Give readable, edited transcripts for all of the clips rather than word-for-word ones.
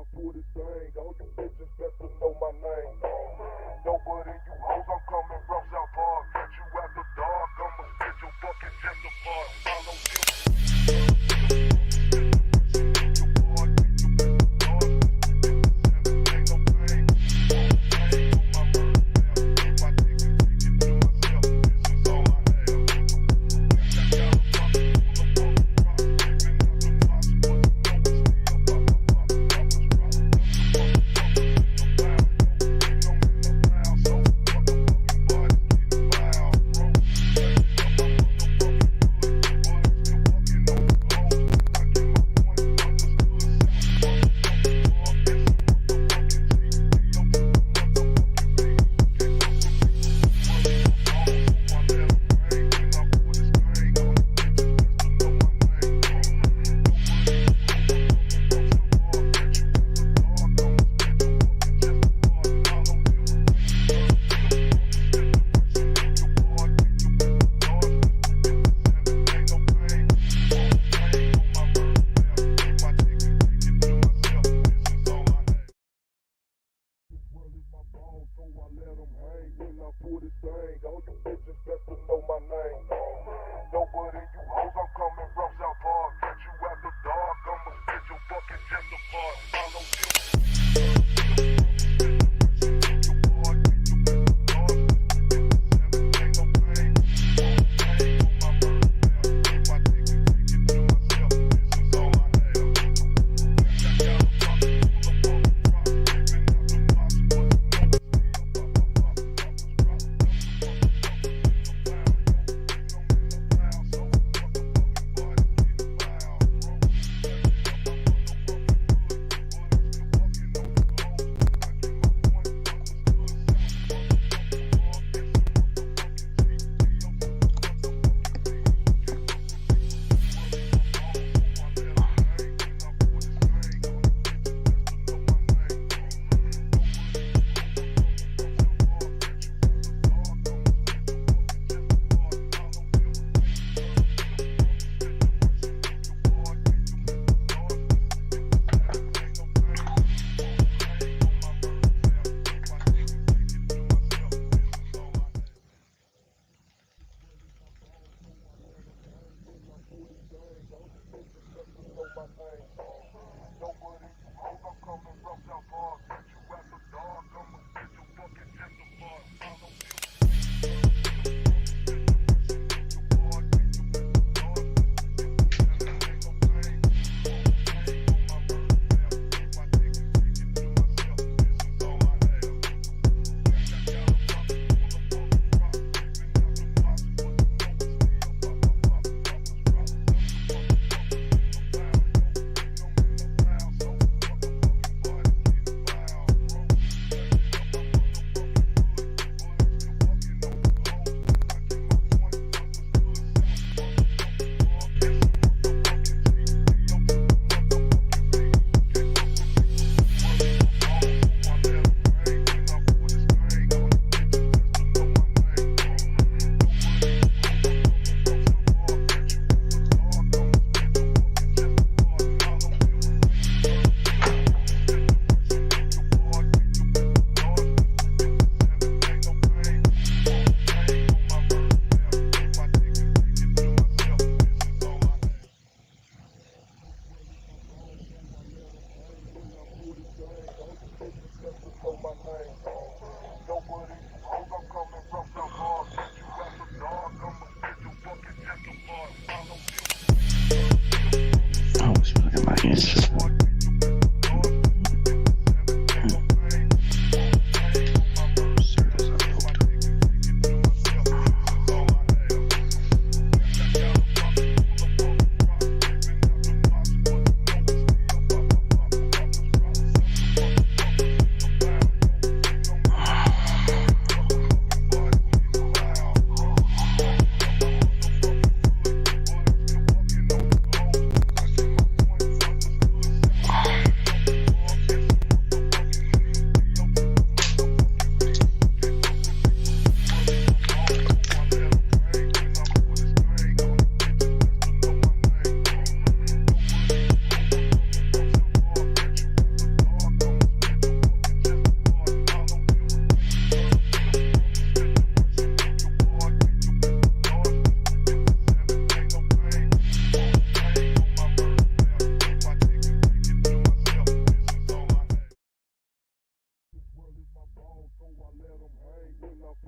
I pull this thing, all you bitches best to know my name. Nobody you hoes, I'm coming from South Park. Catch you after dark, I'ma spit your fucking chest apart. Follow you.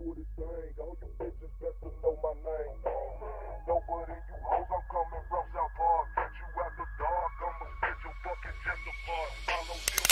pull this thing. All you bitches best to know my name. Nobody you hoes, I'm coming from South Park. Catch you after dark, I'ma spit your fucking chest apart. Follow you.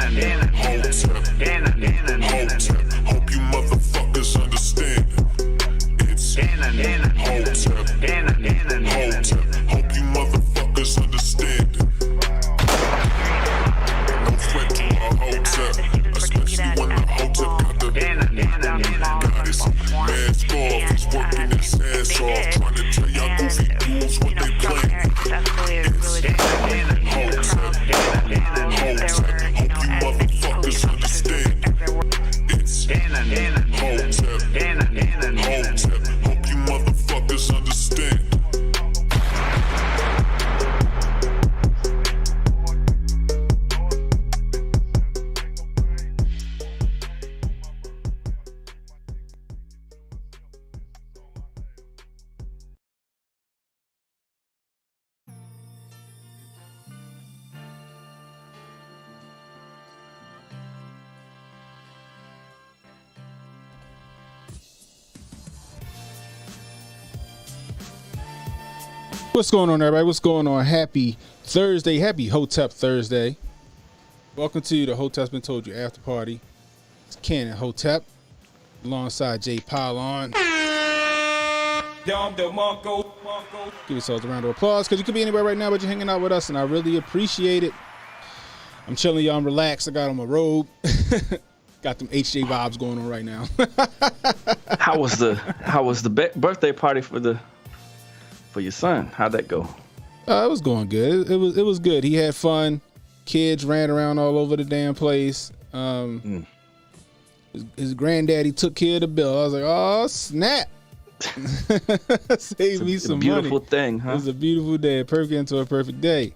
Hope you motherfuckers understand. It's Hotep. Hope you motherfuckers understand. No threat to our Hotep, especially when the Hotep got the goddess. Man's ball, he's working his ass off, trying to tell y'all goofy dudes what they plan. It's Hotep. Hope you motherfuckers understand. It's Hotep. Hope you motherfuckers understand. What's going on, everybody? What's going on? Happy Thursday. Happy Hotep Thursday. Welcome to the Hotep's Been Told You After Party. It's Ken and Hotep alongside Jay Pylon. Give yourselves a round of applause because you could be anywhere right now, but you're hanging out with us, and I really appreciate it. I'm chilling, y'all. I'm relaxed. I got on my robe. Got them HJ vibes going on right now. How was the birthday party for your son? How'd that go? It was going good. It was good. He had fun. Kids ran around all over the damn place. His granddaddy took care of the bill. I was like, oh snap! Save me some money. Beautiful thing, huh? It was a beautiful day. Perfect into a perfect day.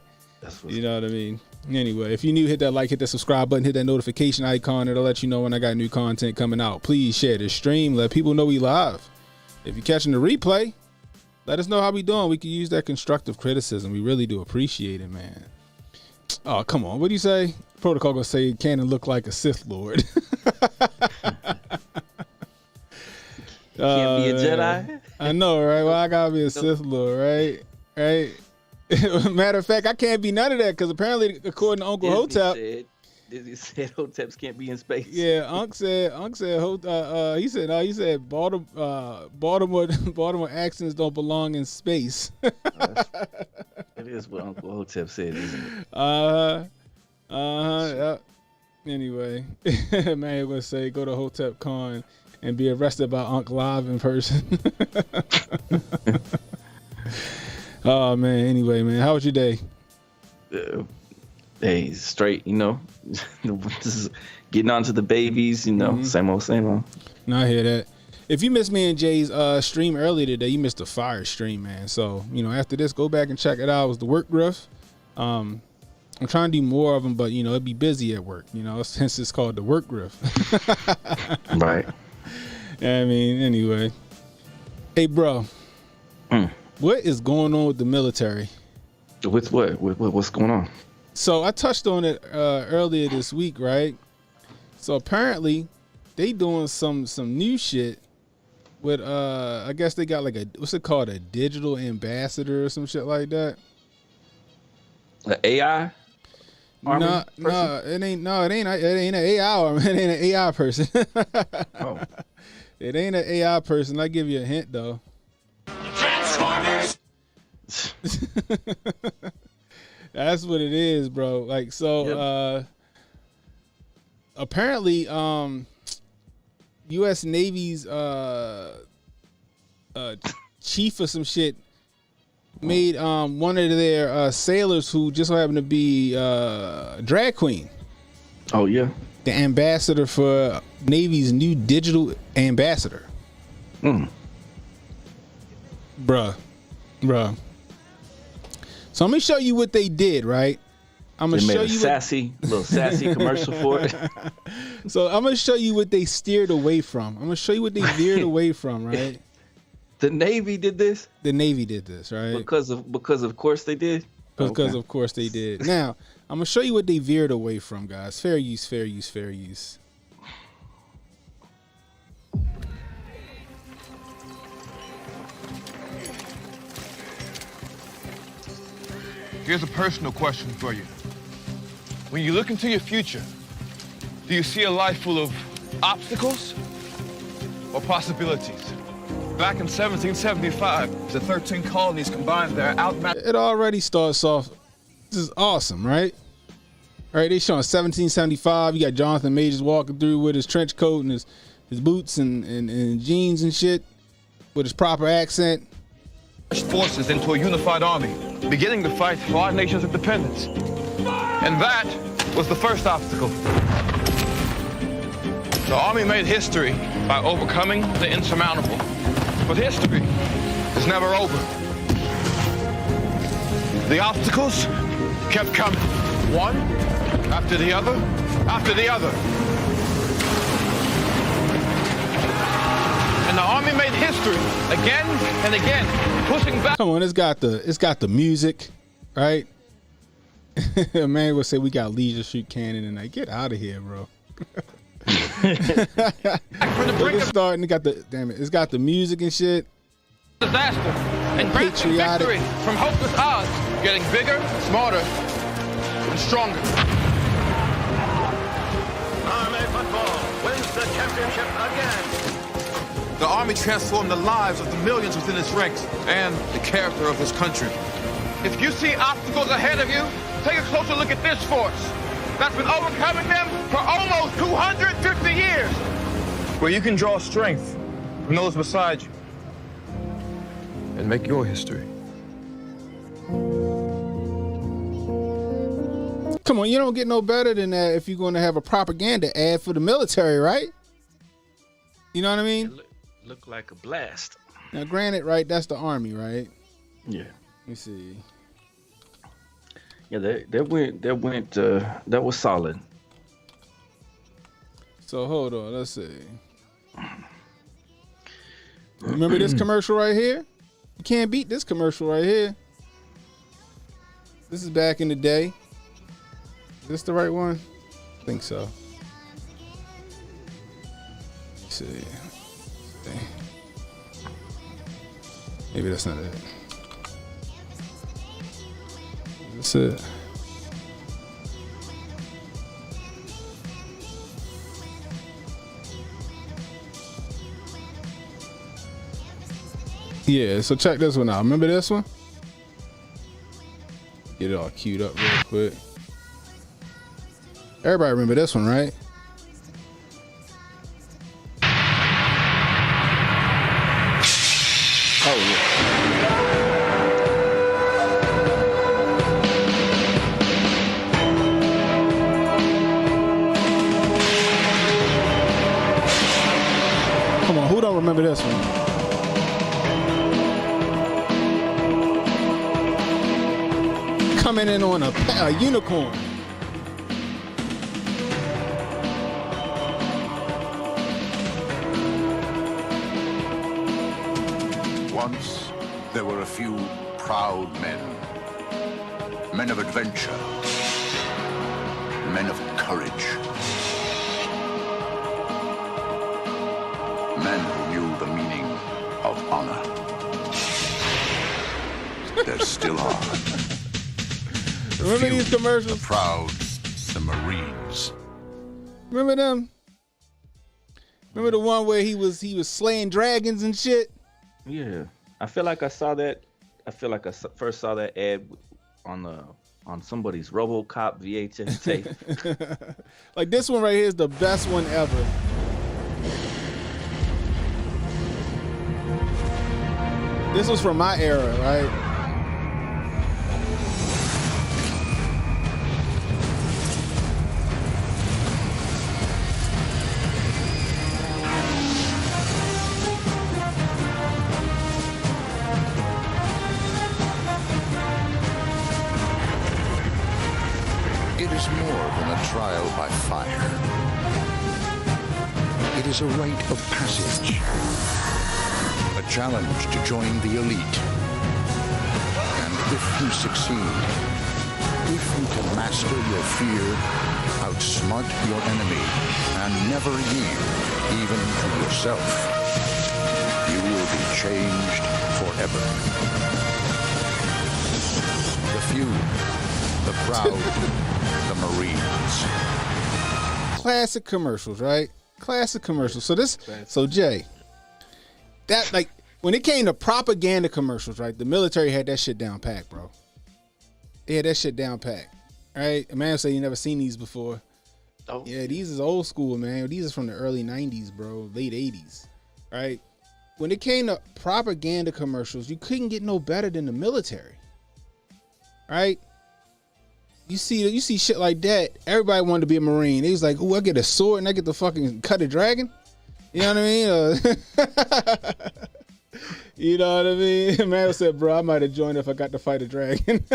You know what I mean? Anyway, if you're new, hit that like, hit that subscribe button, hit that notification icon. It'll let you know when I got new content coming out. Please share this stream. Let people know we live. If you're catching the replay, let us know how we doing. We can use that constructive criticism. We really do appreciate it, man. Oh, come on. What do you say? Protocol gonna say Cannon look like a Sith Lord. Can't be a Jedi? I know, right? Well, I gotta be a Sith Lord, right? Right? Matter of fact, I can't be none of that because apparently, according to Uncle Hotep, Disney said Hoteps can't be in space. Yeah, Unc said he said Baltimore accents don't belong in space. It is what Uncle Hotep said, isn't it? Yeah. Anyway, man, gonna say go to Hotep Con and be arrested by Unc live in person. Oh man. Anyway, man, how was your day? Hey, straight, you know, just getting on to the babies, you know, same old. No, I hear that. If you missed me and Jay's stream earlier today, you missed a fire stream, man. So, you know, after this, go back and check it out. It was the work griff. I'm trying to do more of them, but, you know, it'd be busy at work, you know, hence it's called the work griff. Right. I mean, anyway. Hey, bro, what is going on with the military? With what? What's going on? So I touched on it earlier this week, right? So apparently they doing some new shit with I guess they got like what's it called, a digital ambassador or some shit like that. An AI? No, it ain't an AI army. It ain't an AI person. Oh. It ain't an AI person. I give you a hint though. Transformers. That's what it is, bro. Like, so, apparently, U.S. Navy's chief or some shit made one of their sailors who just so happened to be a drag queen. Oh yeah. The ambassador for Navy's new digital ambassador. Bruh. So I'm gonna show you what they did, right? I'm gonna show you a little sassy commercial for it. So I'm gonna show you what they steered away from. I'm gonna show you what they veered away from, right? The Navy did this? The Navy did this, right? Because of course they did? Because of course they did. Now, I'm gonna show you what they veered away from, guys. Fair use. Here's a personal question for you. When you look into your future, Do you see a life full of obstacles or possibilities? Back in 1775, the 13 colonies combined their outmatched. It already starts off. This is awesome, right? All right, they showing 1775. You got Jonathan Majors walking through with his trench coat and his boots and jeans and shit, with his proper accent. Forces into a unified army, beginning to fight for our nation's independence. And that was the first obstacle. The army made history by overcoming the insurmountable. But history is never over. The obstacles kept coming, one after the other, after the other. And the army made history again and again, pushing back. Come on, it's got the music, right? A man would say we got Leisure Street Cannon, and like, get out of here, bro. It's starting. It's got the music and shit. Disaster and granting victory from hopeless odds, getting bigger, smarter, and stronger. Army football wins the championship again. The army transformed the lives of the millions within its ranks and the character of this country. If you see obstacles ahead of you, take a closer look at this force that's been overcoming them for almost 250 years. Where you can draw strength from those beside you and make your history. Come on, you don't get no better than that if you're going to have a propaganda ad for the military, right? You know what I mean? Look like a blast. Now, granted, right, that's the army, right? Yeah. Let me see. Yeah, that was solid. So hold on, let's see. Remember this commercial right here? You can't beat this commercial right here. This is back in the day. Is this the right one? I think so. Let's see. Maybe that's not it. That's it. Yeah, so check this one out. Remember this one? Get it all queued up real quick. Everybody remember this one, right? Oh, yeah. Come on, who don't remember this one? Coming in on a unicorn. Once there were a few proud men of adventure, men of courage, men who knew the meaning of honor. There still are. Remember these commercials? The proud, the Marines. Remember them? Remember the one where he was slaying dragons and shit? Yeah, I feel like I saw that. I feel like I first saw that ad on somebody's RoboCop VHS tape. Like this one right here is the best one ever. This was from my era, right? Trial by fire. It is a rite of passage, a challenge to join the elite. And if you succeed, if you can master your fear, outsmart your enemy, and never yield even to yourself, you will be changed forever. The few, the proud, the Marines. classic commercials, right? Classic commercials. So Jay, that like when it came to propaganda commercials, right? The military had that shit down packed, bro. They had that shit down packed, right? A man say you never seen these before. Oh, yeah, these is old school, man. These is from the early 90s, bro, late 80s, right? When it came to propaganda commercials, you couldn't get no better than the military, right? You see shit like that. Everybody wanted to be a Marine. They was like, "Ooh, I get a sword and I get to fucking cut a dragon." You know what I mean? You know what I mean? Man said, "Bro, I might have joined if I got to fight a dragon."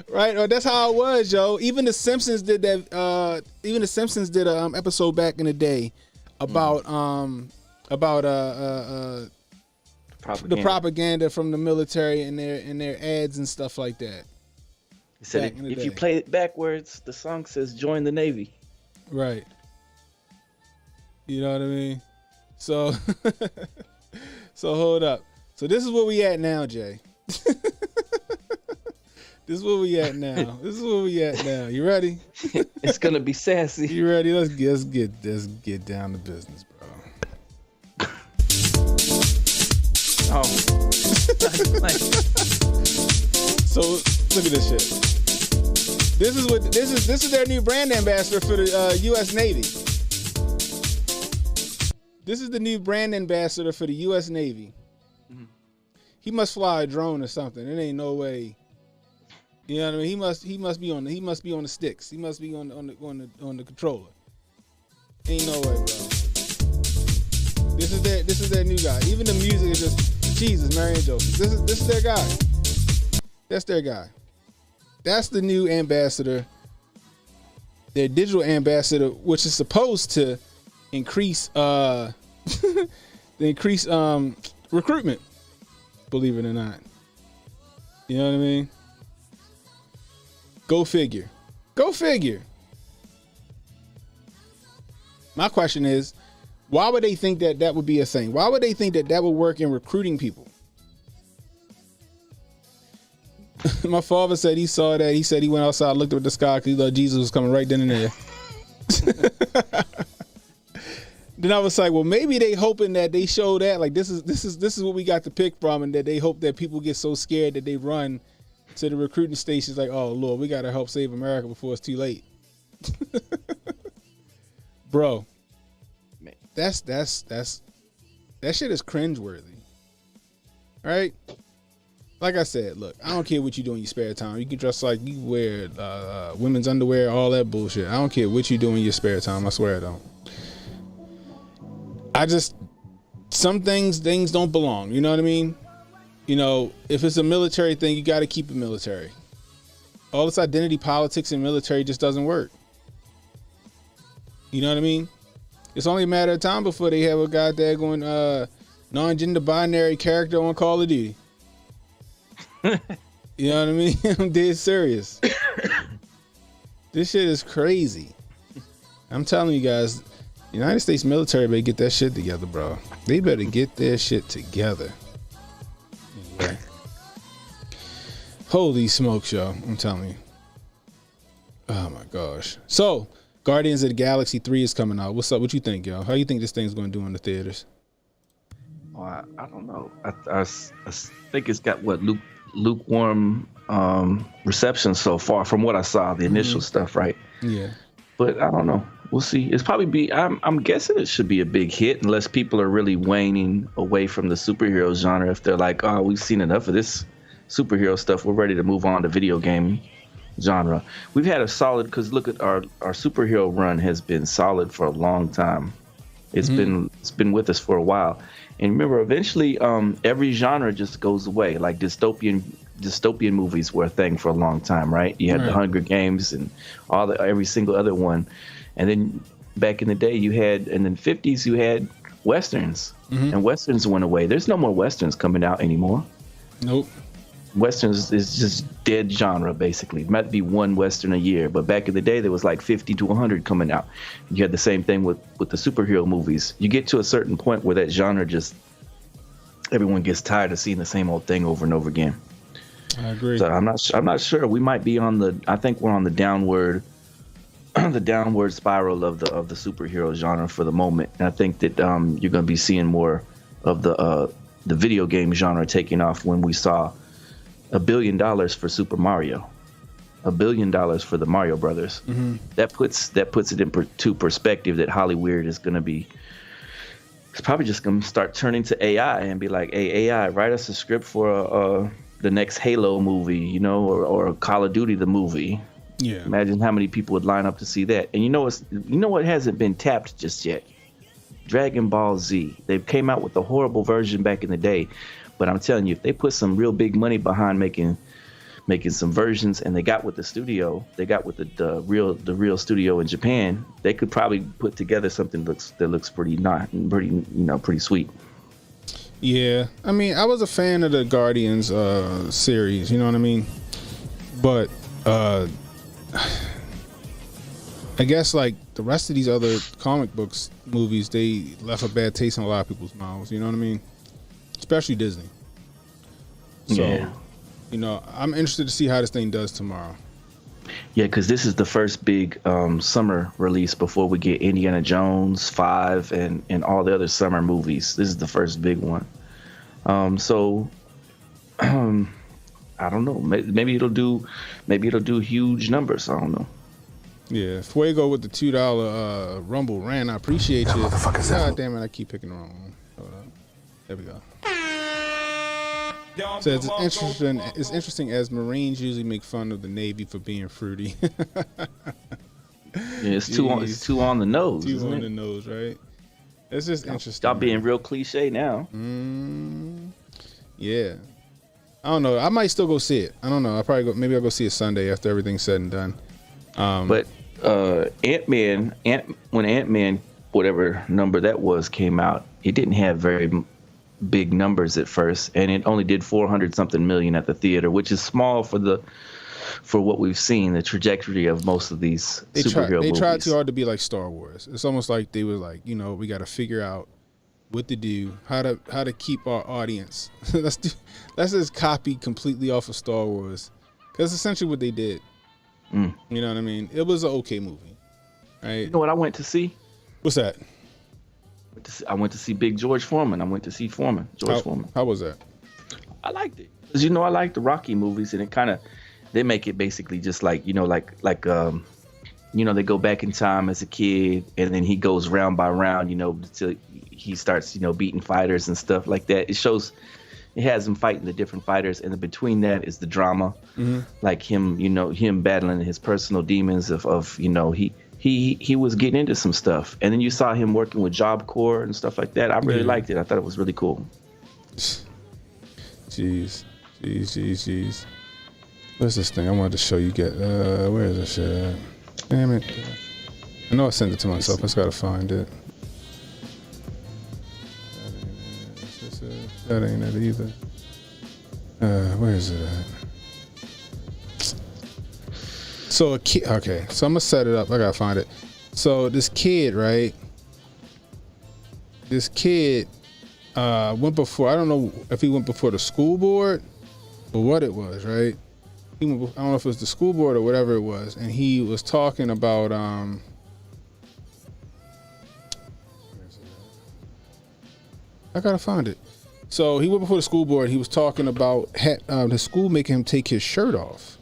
Right? Or that's how it was, yo. Even the Simpsons did that. Even the Simpsons did a episode back in the day about the propaganda from the military and their ads and stuff like that. He said if you play it backwards, the song says "Join the Navy." Right. You know what I mean? So, so hold up. So this is where we at now, Jay. This is where we at now. You ready? It's gonna be sassy. You ready? Let's get down to business, bro. Oh. So look at this shit. This is their new brand ambassador for the U.S. Navy. This is the new brand ambassador for the U.S. Navy. Mm-hmm. He must fly a drone or something. It ain't no way. You know what I mean? He must be on the sticks. He must be on the controller. Ain't no way, bro. This is their new guy. Even the music is just Jesus, Mary and Joseph. This is their guy. That's their guy. That's the new ambassador. Their digital ambassador, which is supposed to increase recruitment. Believe it or not. You know what I mean? Go figure. My question is, why would they think that would be a thing? Why would they think that would work in recruiting people? My father said he saw that. He said he went outside, looked up at the sky because he thought Jesus was coming right then and there. Then I was like, well, maybe they hoping that they show that like this is what we got to pick from, and that they hope that people get so scared that they run to the recruiting stations like, oh Lord, we got to help save America before it's too late. Bro, man, that shit is cringeworthy. All right? Like I said, look, I don't care what you do in your spare time. You can dress like you wear women's underwear, all that bullshit. I don't care what you do in your spare time. I swear I don't. Some things don't belong. You know what I mean? You know, if it's a military thing, you got to keep it military. All this identity politics in military just doesn't work. You know what I mean? It's only a matter of time before they have a goddamn non-gender binary character on Call of Duty. You know what I mean? I'm dead serious. This shit is crazy. I'm telling you guys, United States military better get that shit together, bro. They better get their shit together. Anyway. Holy smokes, yo. I'm telling you. Oh my gosh. So, Guardians of the Galaxy 3 is coming out. What's up? What you think, yo? How you think this thing's going to do in the theaters? Well, I don't know. I think it's got lukewarm reception so far from what I saw, the initial stuff, right? Yeah. But I don't know. We'll see. It's probably I'm guessing it should be a big hit unless people are really waning away from the superhero genre. If they're like, oh, we've seen enough of this superhero stuff, we're ready to move on to video game genre. We've had a solid, because look at our superhero run has been solid for a long time. It's been with us for a while. And remember, eventually every genre just goes away. Like dystopian movies were a thing for a long time, right? You had the Hunger Games and every single other one. And then back in the day, in the 50s, you had Westerns. And Westerns went away. There's no more Westerns coming out anymore. Nope. Westerns is just dead genre, basically. It might be one Western a year, but back in the day, there was like 50 to 100 coming out. You had the same thing with the superhero movies. You get to a certain point where that genre everyone gets tired of seeing the same old thing over and over again. I agree. So I'm not sure. We might be I think we're on the downward the downward spiral of the superhero genre for the moment, and I think that you're going to be seeing more of the video game genre taking off when we saw $1 billion for Super Mario, $1 billion for the Mario Brothers. Mm-hmm. That puts it into perspective that Hollywood is going to be. It's probably just going to start turning to AI and be like, "Hey, AI, write us a script for the next Halo movie, you know, or Call of Duty the movie." Yeah. Imagine how many people would line up to see that. And you know what hasn't been tapped just yet? Dragon Ball Z. They came out with a horrible version back in the day, but I'm telling you, if they put some real big money behind making some versions, and they got with the real studio in Japan, they could probably put together something that looks pretty sweet. Yeah, I mean, I was a fan of the Guardians series, you know what I mean? But I guess like the rest of these other comic books movies, they left a bad taste in a lot of people's mouths, you know what I mean? Especially Disney. So, yeah. You know, I'm interested to see how this thing does tomorrow. Yeah, because this is the first big summer release before we get Indiana Jones 5 and all the other summer movies. This is the first big one. So I don't know. Maybe it'll do huge numbers. I don't know. Yeah, Fuego with the $2 Rumble Rant. I appreciate you. God damn it, I keep picking the wrong one. Hold up. There we go. So it's interesting as Marines usually make fun of the Navy for being fruity. Yeah, it's too on the nose. Too on the nose, right? It's just interesting. Y'all being real cliche now. Yeah. I don't know. I might still go see it. I don't know. Maybe I'll go see it Sunday after everything's said and done. But when Ant-Man, whatever number that was, came out, it didn't have very big numbers at first, and it only did 400 something million at the theater, which is small for what we've seen, the trajectory of most of these superhero movies. They tried too hard to be like Star Wars. It's almost like they were like, you know, we got to figure out what to do, how to keep our audience. let's just copy completely off of Star Wars, because essentially what they did. You know what I mean? It was an okay movie, right? You know what I went to see? What's that? I went to see Big George Foreman. I went to see Foreman. How was that? I liked it. Because, you know, I like the Rocky movies, and it kind of, they make it basically just like, you know, like they go back in time as a kid, and then he goes round by round, you know, till he starts, you know, beating fighters and stuff like that. It has him fighting the different fighters, and between that is the drama, like him battling his personal demons of you know, he was getting into some stuff, and then you saw him working with Job Corps and stuff like that. I really liked it. I thought it was really cool. Jeez. What's this thing I wanted to show you? Where is this shit at? Damn it. I know I sent it to myself. I just gotta find it. That ain't it either. Where is it at? So a kid. Okay, so I'm gonna set it up. I gotta find it. So this kid, right? This kid went before. I don't know if he went before the school board or what it was, right? I don't know if it was the school board or whatever it was, and he was talking about I gotta find it. So he went before the school board. He was talking about the school making him take his shirt off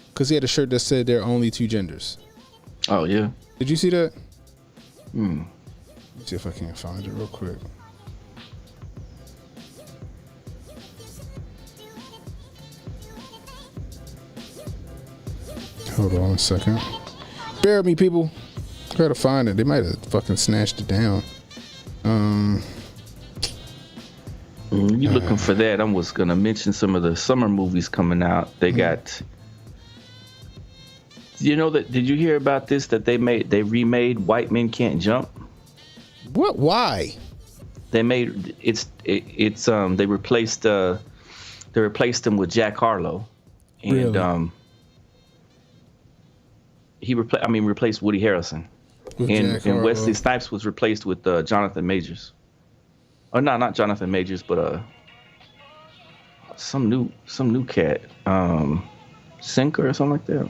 because he had a shirt that said there are only two genders. Oh yeah. Did you see that? Let me see if I can find it real quick. Hold on a second. Bear with me, people. Gotta find it. They might have fucking snatched it down. You looking for that? I was gonna mention some of the summer movies coming out. They got. You know that? Did you hear about this? That they remade White Men Can't Jump. What? Why? They made they replaced him with Jack Harlow, and really? He replaced Woody Harrelson, and Wesley Snipes was replaced with Jonathan Majors. Oh no, not Jonathan Majors, but some new cat, Sinker or something like that.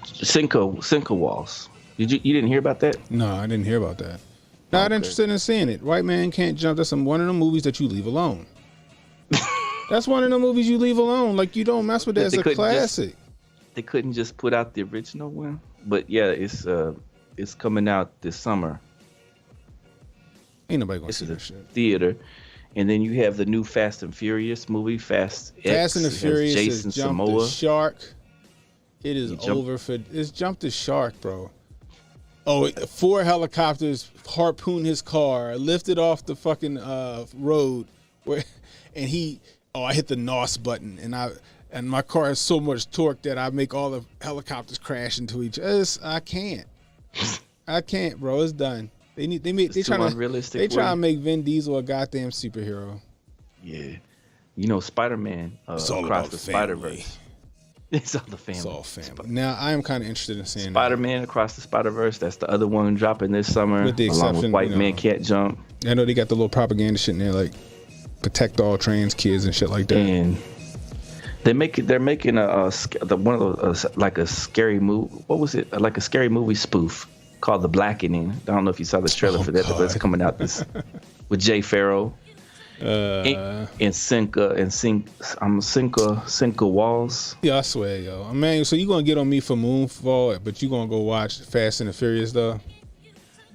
Cinco walls. You didn't hear about that? No, I didn't hear about that. Not interested in seeing it. White Man Can't Jump. That's one of the movies that you leave alone. That's one of the movies you leave alone. Like, you don't mess with that. It's a classic. They couldn't just put out the original one, but yeah, it's coming out this summer. Ain't nobody gonna see that shit. Theater, and then you have the new Fast and Furious movie, Fast and the Furious. Jason has jumped Momoa. The shark. It is over for. It's jumped the shark, bro. Oh, 4 helicopters harpooned his car, lifted off the fucking road, and I hit the NOS button, and my car has so much torque that I make all the helicopters crash into each other. I can't, bro. It's done. They trying to make Vin Diesel a goddamn superhero. Yeah, you know, Spider-Man across the Spider-Verse. It's all the family. It's all family. Now, I am kind of interested in seeing Spider-Man Across the Spider-Verse. That's the other one dropping this summer. With the exception, along with White Man Can't Jump. I know they got the little propaganda shit in there, like protect all trans kids and shit like that. And they're making one of those like a scary movie. What was it? Like a scary movie spoof called The Blackening. I don't know if you saw the trailer for that, but it's coming out with Jay Farrow. And Cinco Walls. Yeah, I swear, yo, man. So you gonna get on me for Moonfall, but you gonna go watch Fast and the Furious though?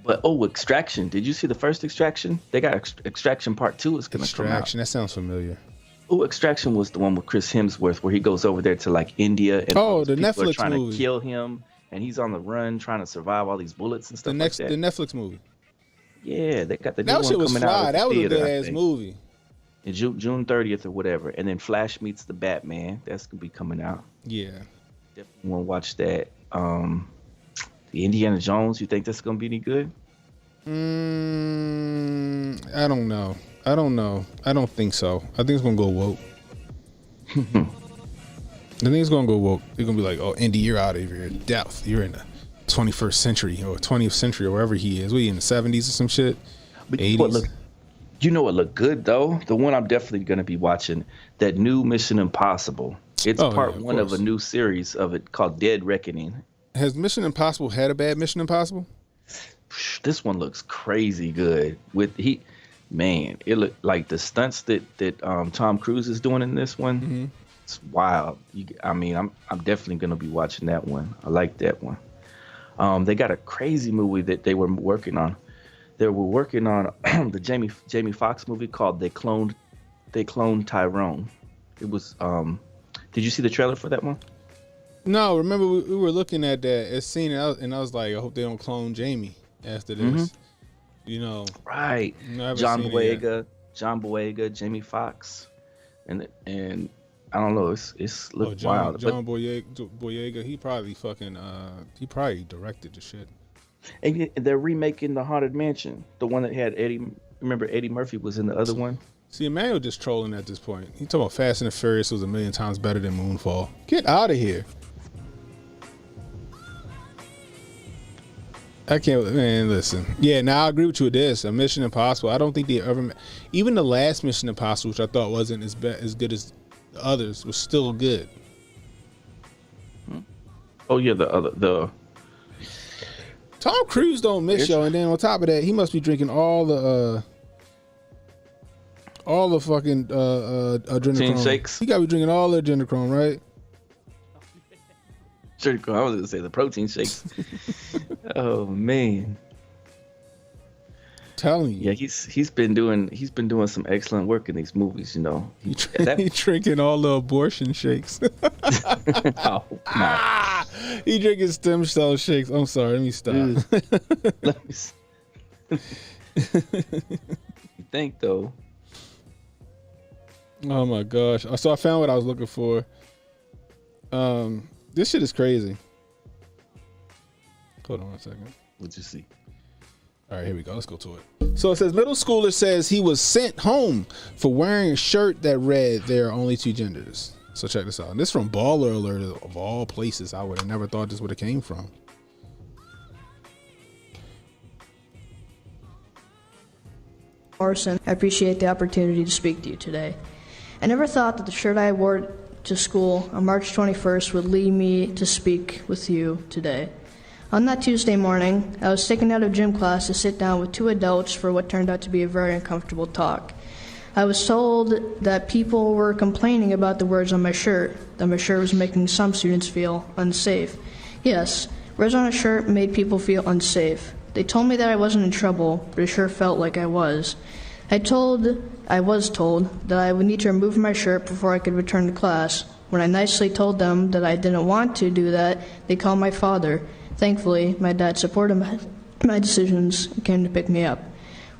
But Extraction. Did you see the first Extraction? They got Extraction Part 2 is gonna come out. Extraction. That sounds familiar. Extraction was the one with Chris Hemsworth where he goes over there to like India and the Netflix are trying movie. To kill him, and he's on the run trying to survive all these bullets and stuff like that. The Netflix movie. Yeah, they got the new that one shit was coming fly. out. That was a good ass movie. In June 30th or whatever, and then Flash meets the Batman. That's gonna be coming out. Yeah, definitely want to watch that. The Indiana Jones. You think that's gonna be any good? I don't know. I don't think so. I think it's gonna go woke. I think it's gonna go woke. They're gonna be like, "Oh, Indy, you're out of your depth. You're in the 21st century or 20th century or wherever he is. We in the 70s or some shit, 80s." Look, you know what looked good though? The one I'm definitely gonna be watching, that new Mission Impossible. It's part one of a new series of it called Dead Reckoning. Has Mission Impossible had a bad Mission Impossible? This one looks crazy good. It looked like the stunts that Tom Cruise is doing in this one. Mm-hmm. It's wild. I'm definitely gonna be watching that one. I like that one. They got a crazy movie that they were working on. They were working on the Jamie Foxx movie called They Cloned Tyrone. It was. Did you see the trailer for that one? No. Remember we were looking at that scene and I was like, I hope they don't clone Jamie after this. Mm-hmm. You know. Right. John Boyega, Jamie Foxx, and I don't know. It's looked wild. John Boyega, he probably directed the shit. And they're remaking the Haunted Mansion, the one that had Eddie. Remember Eddie Murphy was in the other one. See, Emmanuel just trolling at this point. He talking about Fast and the Furious was 1,000,000 times better than Moonfall. Get out of here. I can't, man, listen. Yeah, now I agree with you with this. A Mission Impossible, I don't think they ever, even the last Mission Impossible, which I thought wasn't as good as the others, was still good. Oh, yeah, the Tom Cruise don't miss y'all, and then on top of that, he must be drinking all the fucking adrenochrome shakes. He gotta be drinking all the adrenochrome, right? I was gonna say the protein shakes. Oh man, telling you. Yeah, he's been doing some excellent work in these movies. You know, he drinking all the abortion shakes. Oh, no. He drinking stem cell shakes. I'm sorry, let me stop. Let me see. You think though? Oh my gosh! So I found what I was looking for. This shit is crazy. Hold on one second. What'd you see? All right, here we go. Let's go to it. So it says, middle schooler says he was sent home for wearing a shirt that read, "There are only two genders." So check this out. And this is from Baller Alert of all places. I would have never thought this would have came from. Morrison, I appreciate the opportunity to speak to you today. I never thought that the shirt I wore to school on March 21st would lead me to speak with you today. On that Tuesday morning, I was taken out of gym class to sit down with two adults for what turned out to be a very uncomfortable talk. I was told that people were complaining about the words on my shirt, that my shirt was making some students feel unsafe. Yes, words on a shirt made people feel unsafe. They told me that I wasn't in trouble, but it sure felt like I was. I was told that I would need to remove my shirt before I could return to class. When I nicely told them that I didn't want to do that, they called my father. Thankfully, my dad supported my decisions and came to pick me up.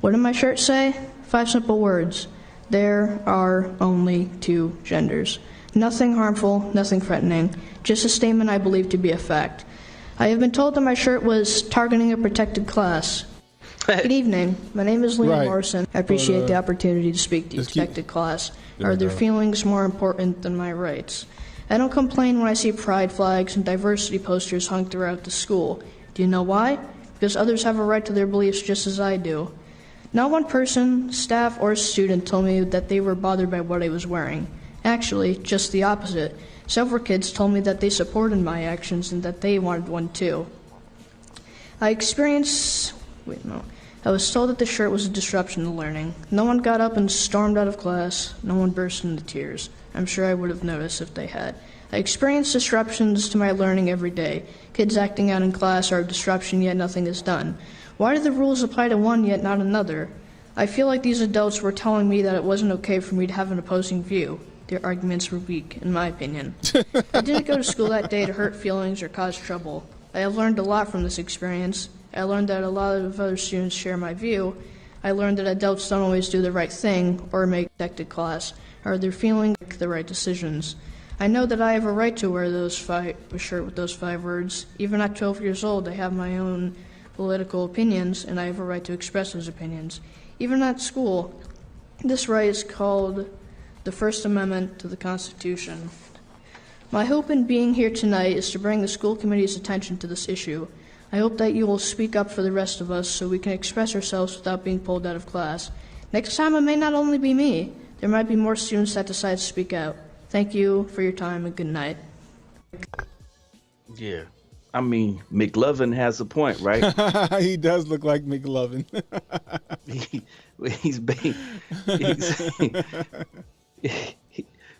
What did my shirt say? 5 simple words. There are only 2 genders. Nothing harmful, nothing threatening, just a statement I believe to be a fact. I have been told that my shirt was targeting a protected class. Good evening. My name is Leland Morrison. I appreciate the opportunity to speak to you, protected class. Are their feelings more important than my rights? I don't complain when I see pride flags and diversity posters hung throughout the school. Do you know why? Because others have a right to their beliefs just as I do. Not one person, staff, or student told me that they were bothered by what I was wearing. Actually, just the opposite. Several kids told me that they supported my actions and that they wanted one too. I was told that the shirt was a disruption to learning. No one got up and stormed out of class. No one burst into tears. I'm sure I would have noticed if they had. I experience disruptions to my learning every day. Kids acting out in class are a disruption, yet nothing is done. Why do the rules apply to one, yet not another? I feel like these adults were telling me that it wasn't okay for me to have an opposing view. Their arguments were weak, in my opinion. I didn't go to school that day to hurt feelings or cause trouble. I have learned a lot from this experience. I learned that a lot of other students share my view. I learned that adults don't always do the right thing or make protected class, or their feeling make the right decisions. I know that I have a right to wear a shirt with those 5 words. Even at 12 years old, I have my own political opinions, and I have a right to express those opinions. Even at school, this right is called the First Amendment to the Constitution. My hope in being here tonight is to bring the school committee's attention to this issue. I hope that you will speak up for the rest of us so we can express ourselves without being pulled out of class. Next time, it may not only be me. There might be more students that decide to speak out. Thank you for your time and good night. Yeah. I mean, McLovin has a point, right? He does look like McLovin.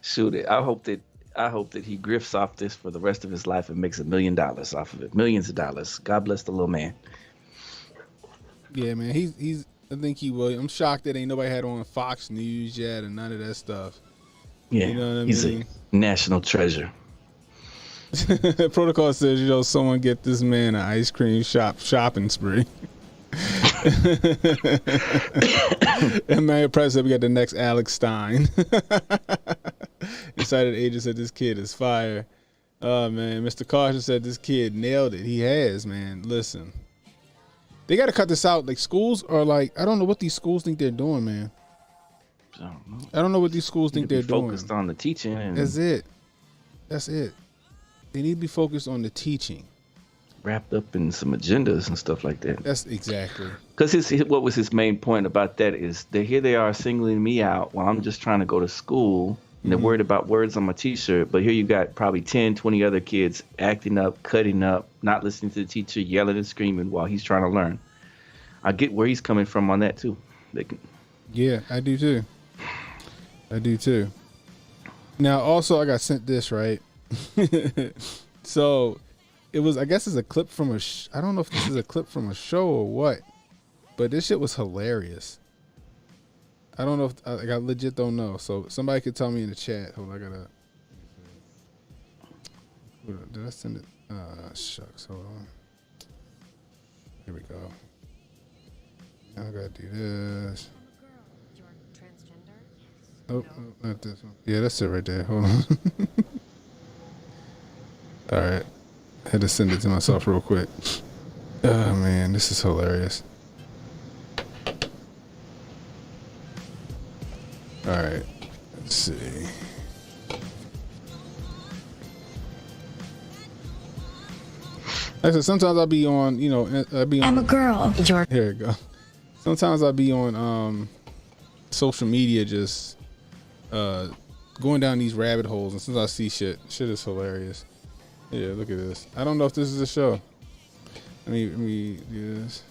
Shoot it. I hope that he grifts off this for the rest of his life and makes $1 million off of it. Millions of dollars. God bless the little man. Yeah, man. He's. I think he will. I'm shocked that ain't nobody had on Fox News yet and none of that stuff. Yeah, you know what I he's mean? a national treasure. Protocol says, someone get this man an ice cream shopping spree. And Mayor Press said we got the next Alex Stein. Excited agent said this kid is fire. Oh man, Mr. Caution said this kid nailed it. He has, man. Listen, they got to cut this out. Like schools are like, I don't know what these schools think they're doing, man. I don't know what these schools think they're doing. Focused on the teaching. And That's it. They need to be focused on the teaching. Wrapped up in some agendas and stuff like that. That's exactly. Because what was his main point about that is that here they are singling me out while I'm just trying to go to school. And they're worried about words on my t-shirt. But here you got probably 10, 20 other kids acting up, cutting up, not listening to the teacher, yelling and screaming while he's trying to learn. I get where he's coming from on that too. Yeah, I do too. Now, also, I got sent this, right? So, it was, I guess it's a clip from I don't know if this is a clip from a show or what, but this shit was hilarious. I don't know if, I legit don't know. So, somebody could tell me in the chat. Hold on, did I send it? Shucks, hold on. Here we go. Now I gotta do this. Oh, not this one. Yeah, that's it right there. Hold on. All right. I had to send it to myself real quick. Oh, man, this is hilarious. All right. Let's see. Like I said, sometimes I'll be on, I'm a girl. Here we go. Sometimes I'll be on social media just going down these rabbit holes, and since I see shit is hilarious. Yeah, look at this. I don't know if this is a show. Let me do this.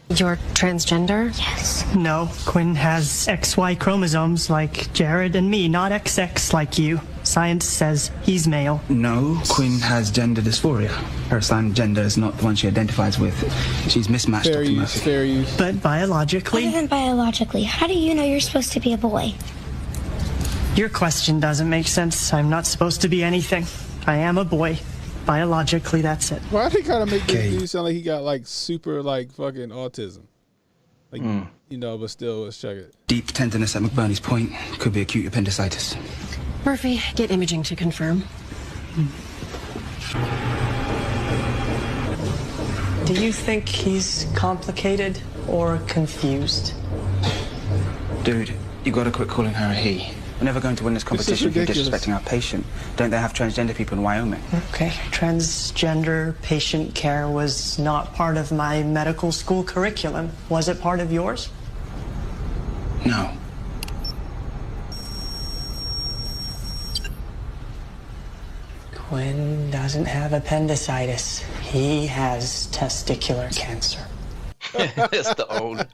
You're transgender? Yes. No, Quinn has XY chromosomes like Jared and me, not XX like you. Science says he's male. No, Quinn has gender dysphoria. Her assigned gender is not the one she identifies with. She's mismatched, Fair Dr. use, Murphy. fair use. But biologically... Other than biologically, how do you know you're supposed to be a boy? Your question doesn't make sense. I'm not supposed to be anything. I am a boy. Biologically, that's it. Why do they kind of make this dude sound like he got like super like fucking autism? Like, you know, but still, let's check it. Deep tenderness at McBurney's point. Could be acute appendicitis. Murphy, get imaging to confirm. Do you think he's complicated or confused? Dude, you gotta quit calling her a he. We're never going to win this competition if you're disrespecting our patient. Don't they have transgender people in Wyoming? Okay, transgender patient care was not part of my medical school curriculum. Was it part of yours? No. Quinn doesn't have appendicitis. He has testicular cancer. That's the old.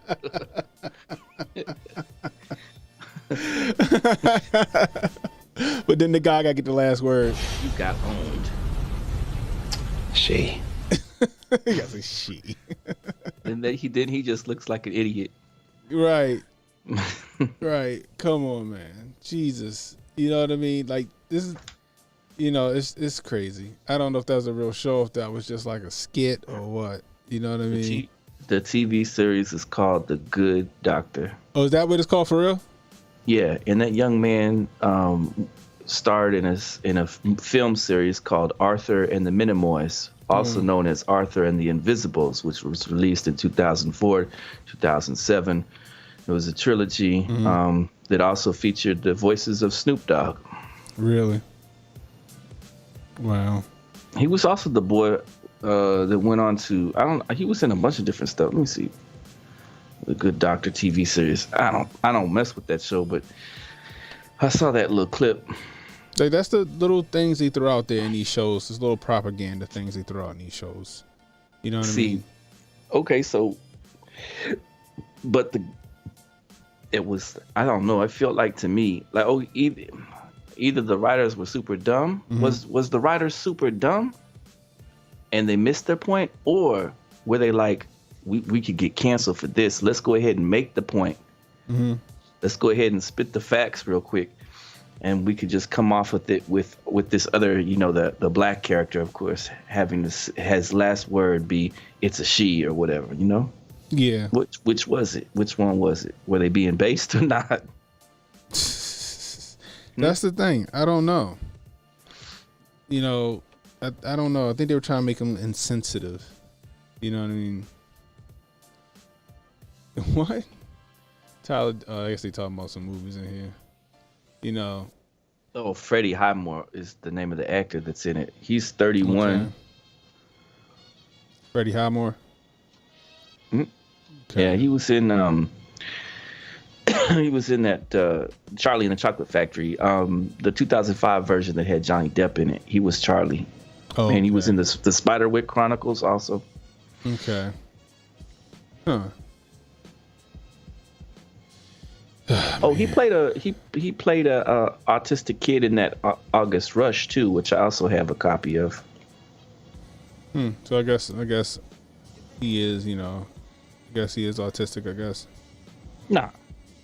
But then the guy got to get the last word. You got owned. She. He got to say she. And then he just looks like an idiot. Right. Right. Come on, man. Jesus. You know what I mean? Like, this is, you know, it's crazy. I don't know if that was a real show, if that was just like a skit or what. You know what I mean? The TV series is called The Good Doctor. Oh, is that what it's called for real? Yeah, and that young man starred in a film series called Arthur and the Minimoys, also known as Arthur and the Invisibles, which was released in 2004, 2007. It was a trilogy that also featured the voices of Snoop Dogg. Really? Wow. He was also the boy that went on to, he was in a bunch of different stuff. Let me see. The Good Doctor TV series. I don't mess with that show, but I saw that little clip. Like, that's the little things they throw out there in these shows. This little propaganda things they throw out in these shows. You know what I mean? Okay, so, but it was, I don't know. It felt like to me, like, either the writers were super dumb. Was the writers super dumb and they missed their point, or were they like, we could get canceled for this. Let's go ahead and make the point. Let's go ahead and spit the facts real quick, and we could just come off with it with this other, you know, the black character, of course, having has last word be it's a she or whatever, you know? Yeah. Which was it? Which one was it? Were they being based or not? That's the thing. I don't know. You know, I don't know. I think they were trying to make them insensitive. You know what I mean? What? Tyler, I guess they talking about some movies in here. You know. Oh, Freddie Highmore is the name of the actor that's in it. He's 31. Okay. Freddie Highmore? Okay. Yeah, he was in that Charlie and the Chocolate Factory. The 2005 version that had Johnny Depp in it. He was Charlie. Oh, and he was in the Spiderwick Chronicles also. Okay. Huh. Oh, he played a autistic kid in that August Rush too, which I also have a copy of. So I guess he is, you know, I guess he is autistic, I guess. Nah.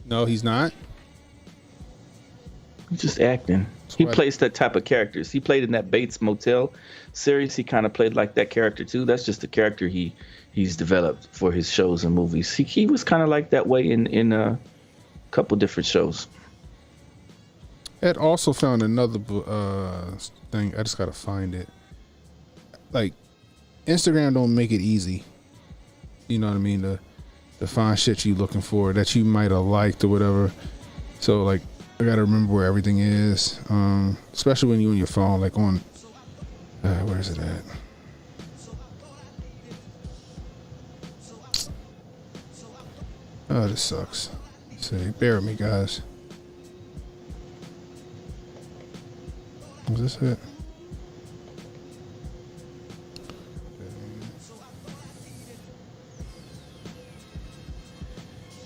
No, he's not. He's just acting. He plays that type of characters. He played in that Bates Motel series. He kind of played like that character too. That's just the character he's developed for his shows and movies. He was kind of like that way in a couple different shows. Ed also found another thing. I just gotta find it. Like, Instagram don't make it easy. You know what I mean? To find shit you looking for that you might have liked or whatever. So like, I gotta remember where everything is. Especially when you on your phone, like on where is it at? Oh, this sucks. Let's see, bear with me, guys. Was this it?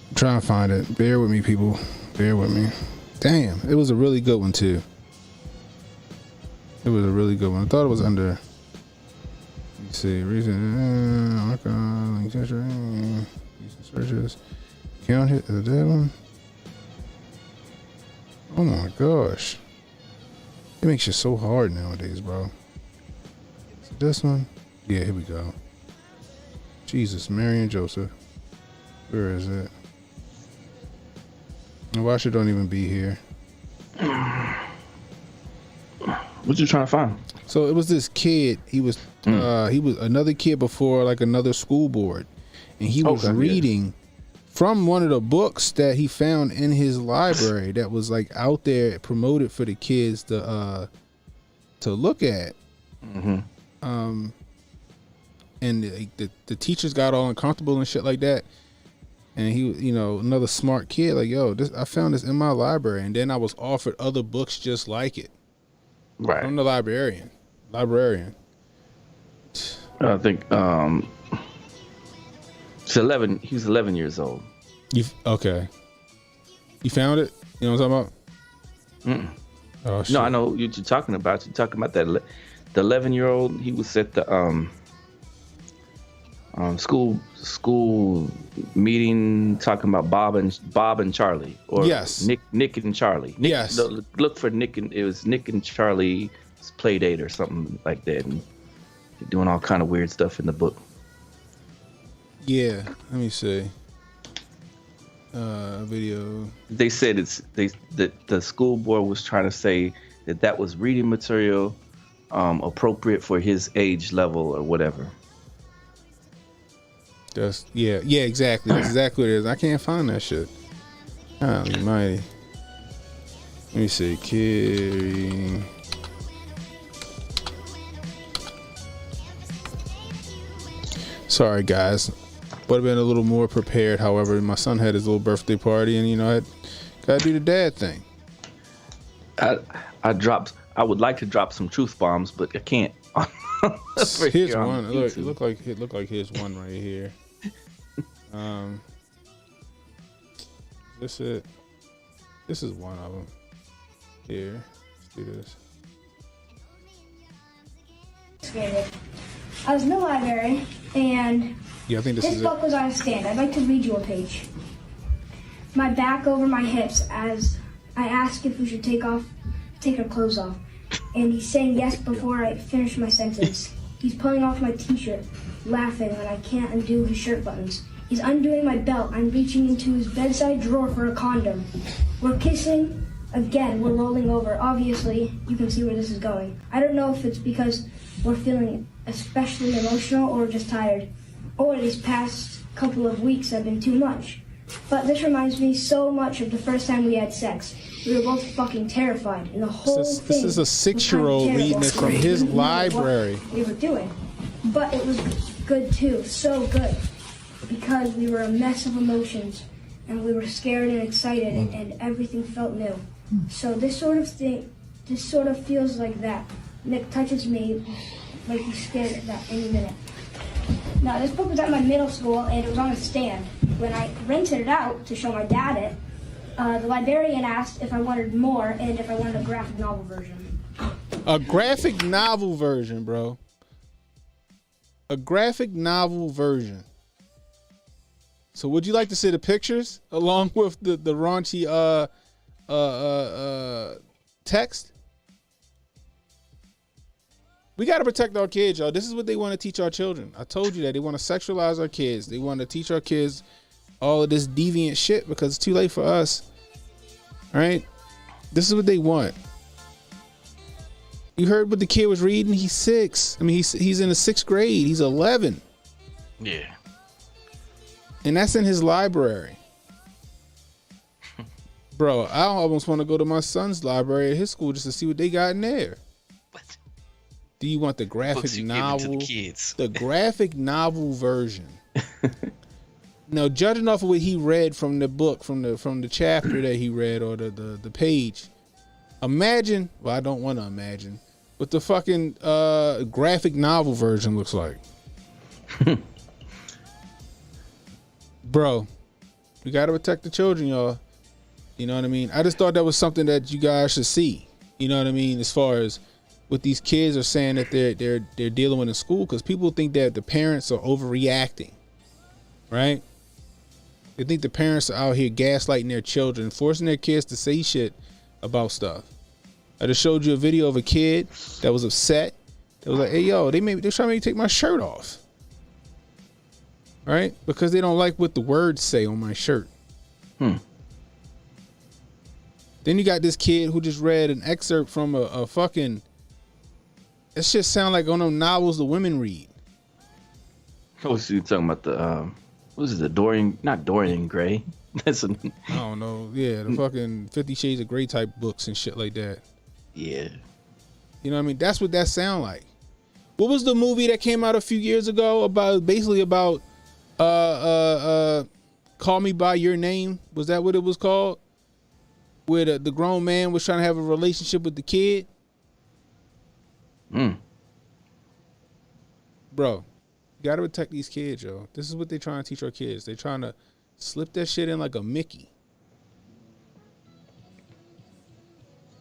I'm trying to find it. Bear with me, people. Bear with me. Damn, it was a really good one too. It was a really good one. I thought it was under. Let's see. Reason. Searches. Count hit. Is it that one? Oh my gosh. It makes it so hard nowadays, bro. Is it this one? Yeah, here we go. Jesus, Mary and Joseph. Where is it? Why should don't even be here? What you trying to find? So it was this kid. He was another kid before like another school board, and he was reading from one of the books that he found in his library that was like out there promoted for the kids to look at. Mm-hmm. And the teachers got all uncomfortable and shit like that. And he, another smart kid, like, yo, I found this in my library, and then I was offered other books just like it. Right. From the librarian. I think he's 11. He was 11 years old. Okay. You found it? You know what I'm talking about? Oh, shit. No, I know what you're talking about. You're talking about the 11-year-old. He was at the school meeting talking about Bob and Charlie, or yes, Nick and Charlie. Yes, look for Nick, and it was Nick and Charlie's play date or something like that, and they're doing all kind of weird stuff in the book. Yeah, let me see. Video. They said that the school board was trying to say that was reading material appropriate for his age level or whatever. Yeah, exactly. That's exactly what it is. I can't find that shit. Holy mighty. Let me see. Carrie. Sorry, guys. Would have been a little more prepared. However, my son had his little birthday party, and I gotta do the dad thing. I would like to drop some truth bombs, but I can't. Here's one. Look, it looked like here's one right here. This it. This is one of them. Here, let's do this. I was in the library, and I think this book was on a stand. I'd like to read you a page. My back over my hips as I asked if we should take our clothes off, and he's saying yes before I finish my sentence. He's pulling off my t-shirt, laughing when I can't undo his shirt buttons. He's undoing my belt. I'm reaching into his bedside drawer for a condom. We're kissing. Again, we're rolling over. Obviously, you can see where this is going. I don't know if it's because we're feeling especially emotional or just tired, or these past couple of weeks have been too much. But this reminds me so much of the first time we had sex. We were both fucking terrified, and the whole thing. This is a 6-year-old reading it from his library. What we were doing, but it was good too, so good, because we were a mess of emotions, and we were scared and excited, and everything felt new. So this sort of feels like that. Nick touches me like he's scared at that any minute. Now, this book was at my middle school, and it was on a stand. When I rented it out to show my dad it, the librarian asked if I wanted more and if I wanted a graphic novel version. A graphic novel version, bro. A graphic novel version. So would you like to see the pictures along with the raunchy text? We got to protect our kids, y'all. This is what they want to teach our children. I told you that. They want to sexualize our kids. They want to teach our kids all of this deviant shit because it's too late for us. All right? This is what they want. You heard what the kid was reading? He's 6. I mean, he's in the 6th grade. He's 11. Yeah. And that's in his library. Bro, I almost want to go to my son's library at his school just to see what they got in there. What? Do you want the graphic novel? To the kids. The graphic novel version. Now, judging off of what he read from the book, from the chapter that he read or the page, Imagine, well, I don't want to imagine what the fucking graphic novel version looks like. Bro, we got to protect the children, y'all. You know what I mean? I just thought that was something that you guys should see. You know what I mean? As far as what these kids are saying that they're dealing with in school, because people think that the parents are overreacting, right? They think the parents are out here gaslighting their children, forcing their kids to say shit about stuff. I just showed you a video of a kid that was upset. That was like, "Hey, yo, they're trying to make me take my shirt off." Right? Because they don't like what the words say on my shirt. Then you got this kid who just read an excerpt from a fucking... That shit sound like on them novels the women read. Oh, so you talking about the... what is it? Not Dorian Gray. That's I don't know. Yeah, the fucking 50 Shades of Grey type books and shit like that. Yeah. You know what I mean? That's what that sound like. What was the movie that came out a few years ago about Call Me By Your Name? Was that what it was called? Where the grown man was trying to have a relationship with the kid? Bro, you gotta protect these kids, yo. This is what they're trying to teach our kids. They're trying to slip that shit in like a Mickey.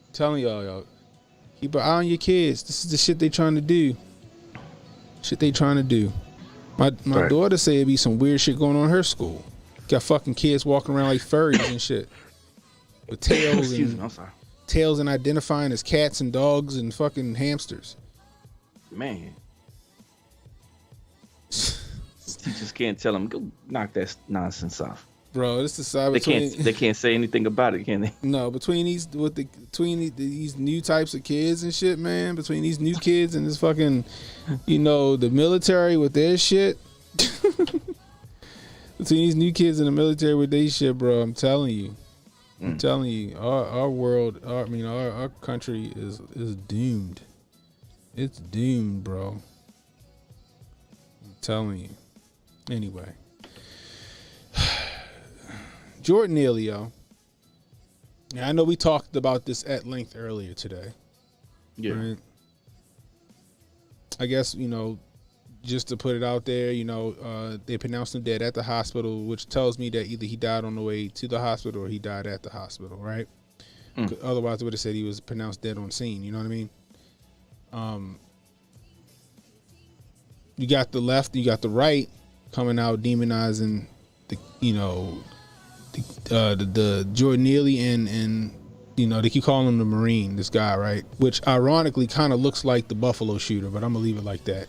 I'm telling y'all, keep an eye on your kids. This is the shit they trying to do. My daughter said it'd be some weird shit going on in her school. Got fucking kids walking around like furries and shit. With tails tails and identifying as cats and dogs and fucking hamsters. Man. Teachers can't tell them, go knock that nonsense off. Bro, this is side they can't say anything about it, can they? No, between these new types of kids and shit, man, between these new kids and this fucking, the military with their shit. Between these new kids in the military with their shit, bro, I'm telling you. Our world, our country is doomed. It's doomed, bro. I'm telling you. Anyway. Jordan Neely, yo. Yeah, I know we talked about this at length earlier today. Yeah. Right? I guess, just to put it out there, they pronounced him dead at the hospital, which tells me that either he died on the way to the hospital or he died at the hospital, right? Otherwise, they would have said he was pronounced dead on scene. You know what I mean? You got the left, you got the right coming out demonizing the Jordan Neely and they keep calling him the Marine, this guy, right? Which ironically kind of looks like the Buffalo shooter, but I'm gonna leave it like that.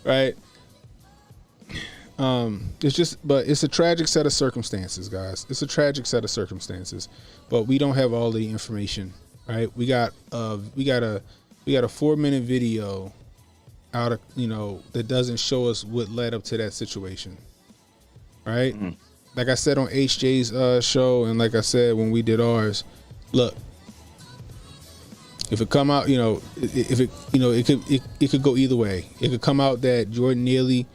Right? It's a tragic set of circumstances, guys. It's a tragic set of circumstances, but we don't have all the information, right? We got a 4-minute video out of, that doesn't show us what led up to that situation. Right? Like I said on HJ's show, and like I said when we did ours, look, if it come out, it could go either way. It could come out that Jordan Neely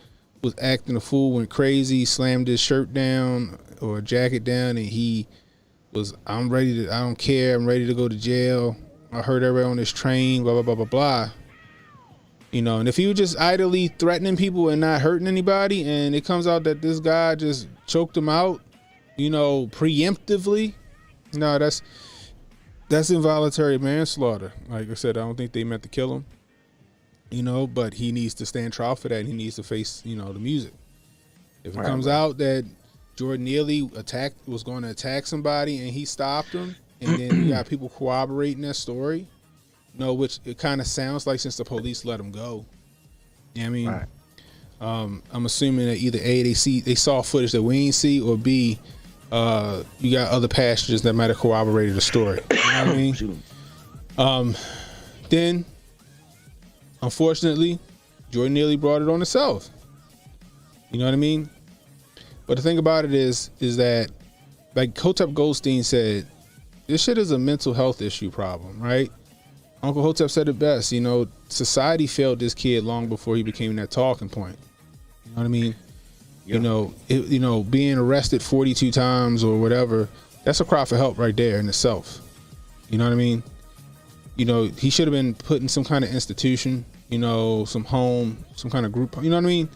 was acting a fool, went crazy, slammed his shirt down or jacket down, and he was, I don't care, I'm ready to go to jail. I heard everybody on this train, blah, blah, blah, blah, blah. And if he was just idly threatening people and not hurting anybody, and it comes out that this guy just choked him out, preemptively, no, that's involuntary manslaughter. Like I said, I don't think they meant to kill him, but he needs to stand trial for that, and he needs to face, the music. If it comes out that Jordan Neely was going to attack somebody and he stopped him, and then you got people corroborating that story, which it kind of sounds like since the police let him go. You know what I mean? Right. I'm assuming that either A, they saw footage that we ain't see, or B, you got other passengers that might have corroborated the story. You know what I mean? Then, unfortunately, Jordan Neely brought it on himself. You know what I mean? But the thing about it is that, like Hotep Goldstein said, this shit is a mental health issue problem, right? Uncle Hotep said it best, society failed this kid long before he became that talking point. You know what I mean? Yeah. Being arrested 42 times or whatever, that's a cry for help right there in itself. You know what I mean? You know, he should have been put in some kind of institution, you know, some home, some kind of group, you know what I mean?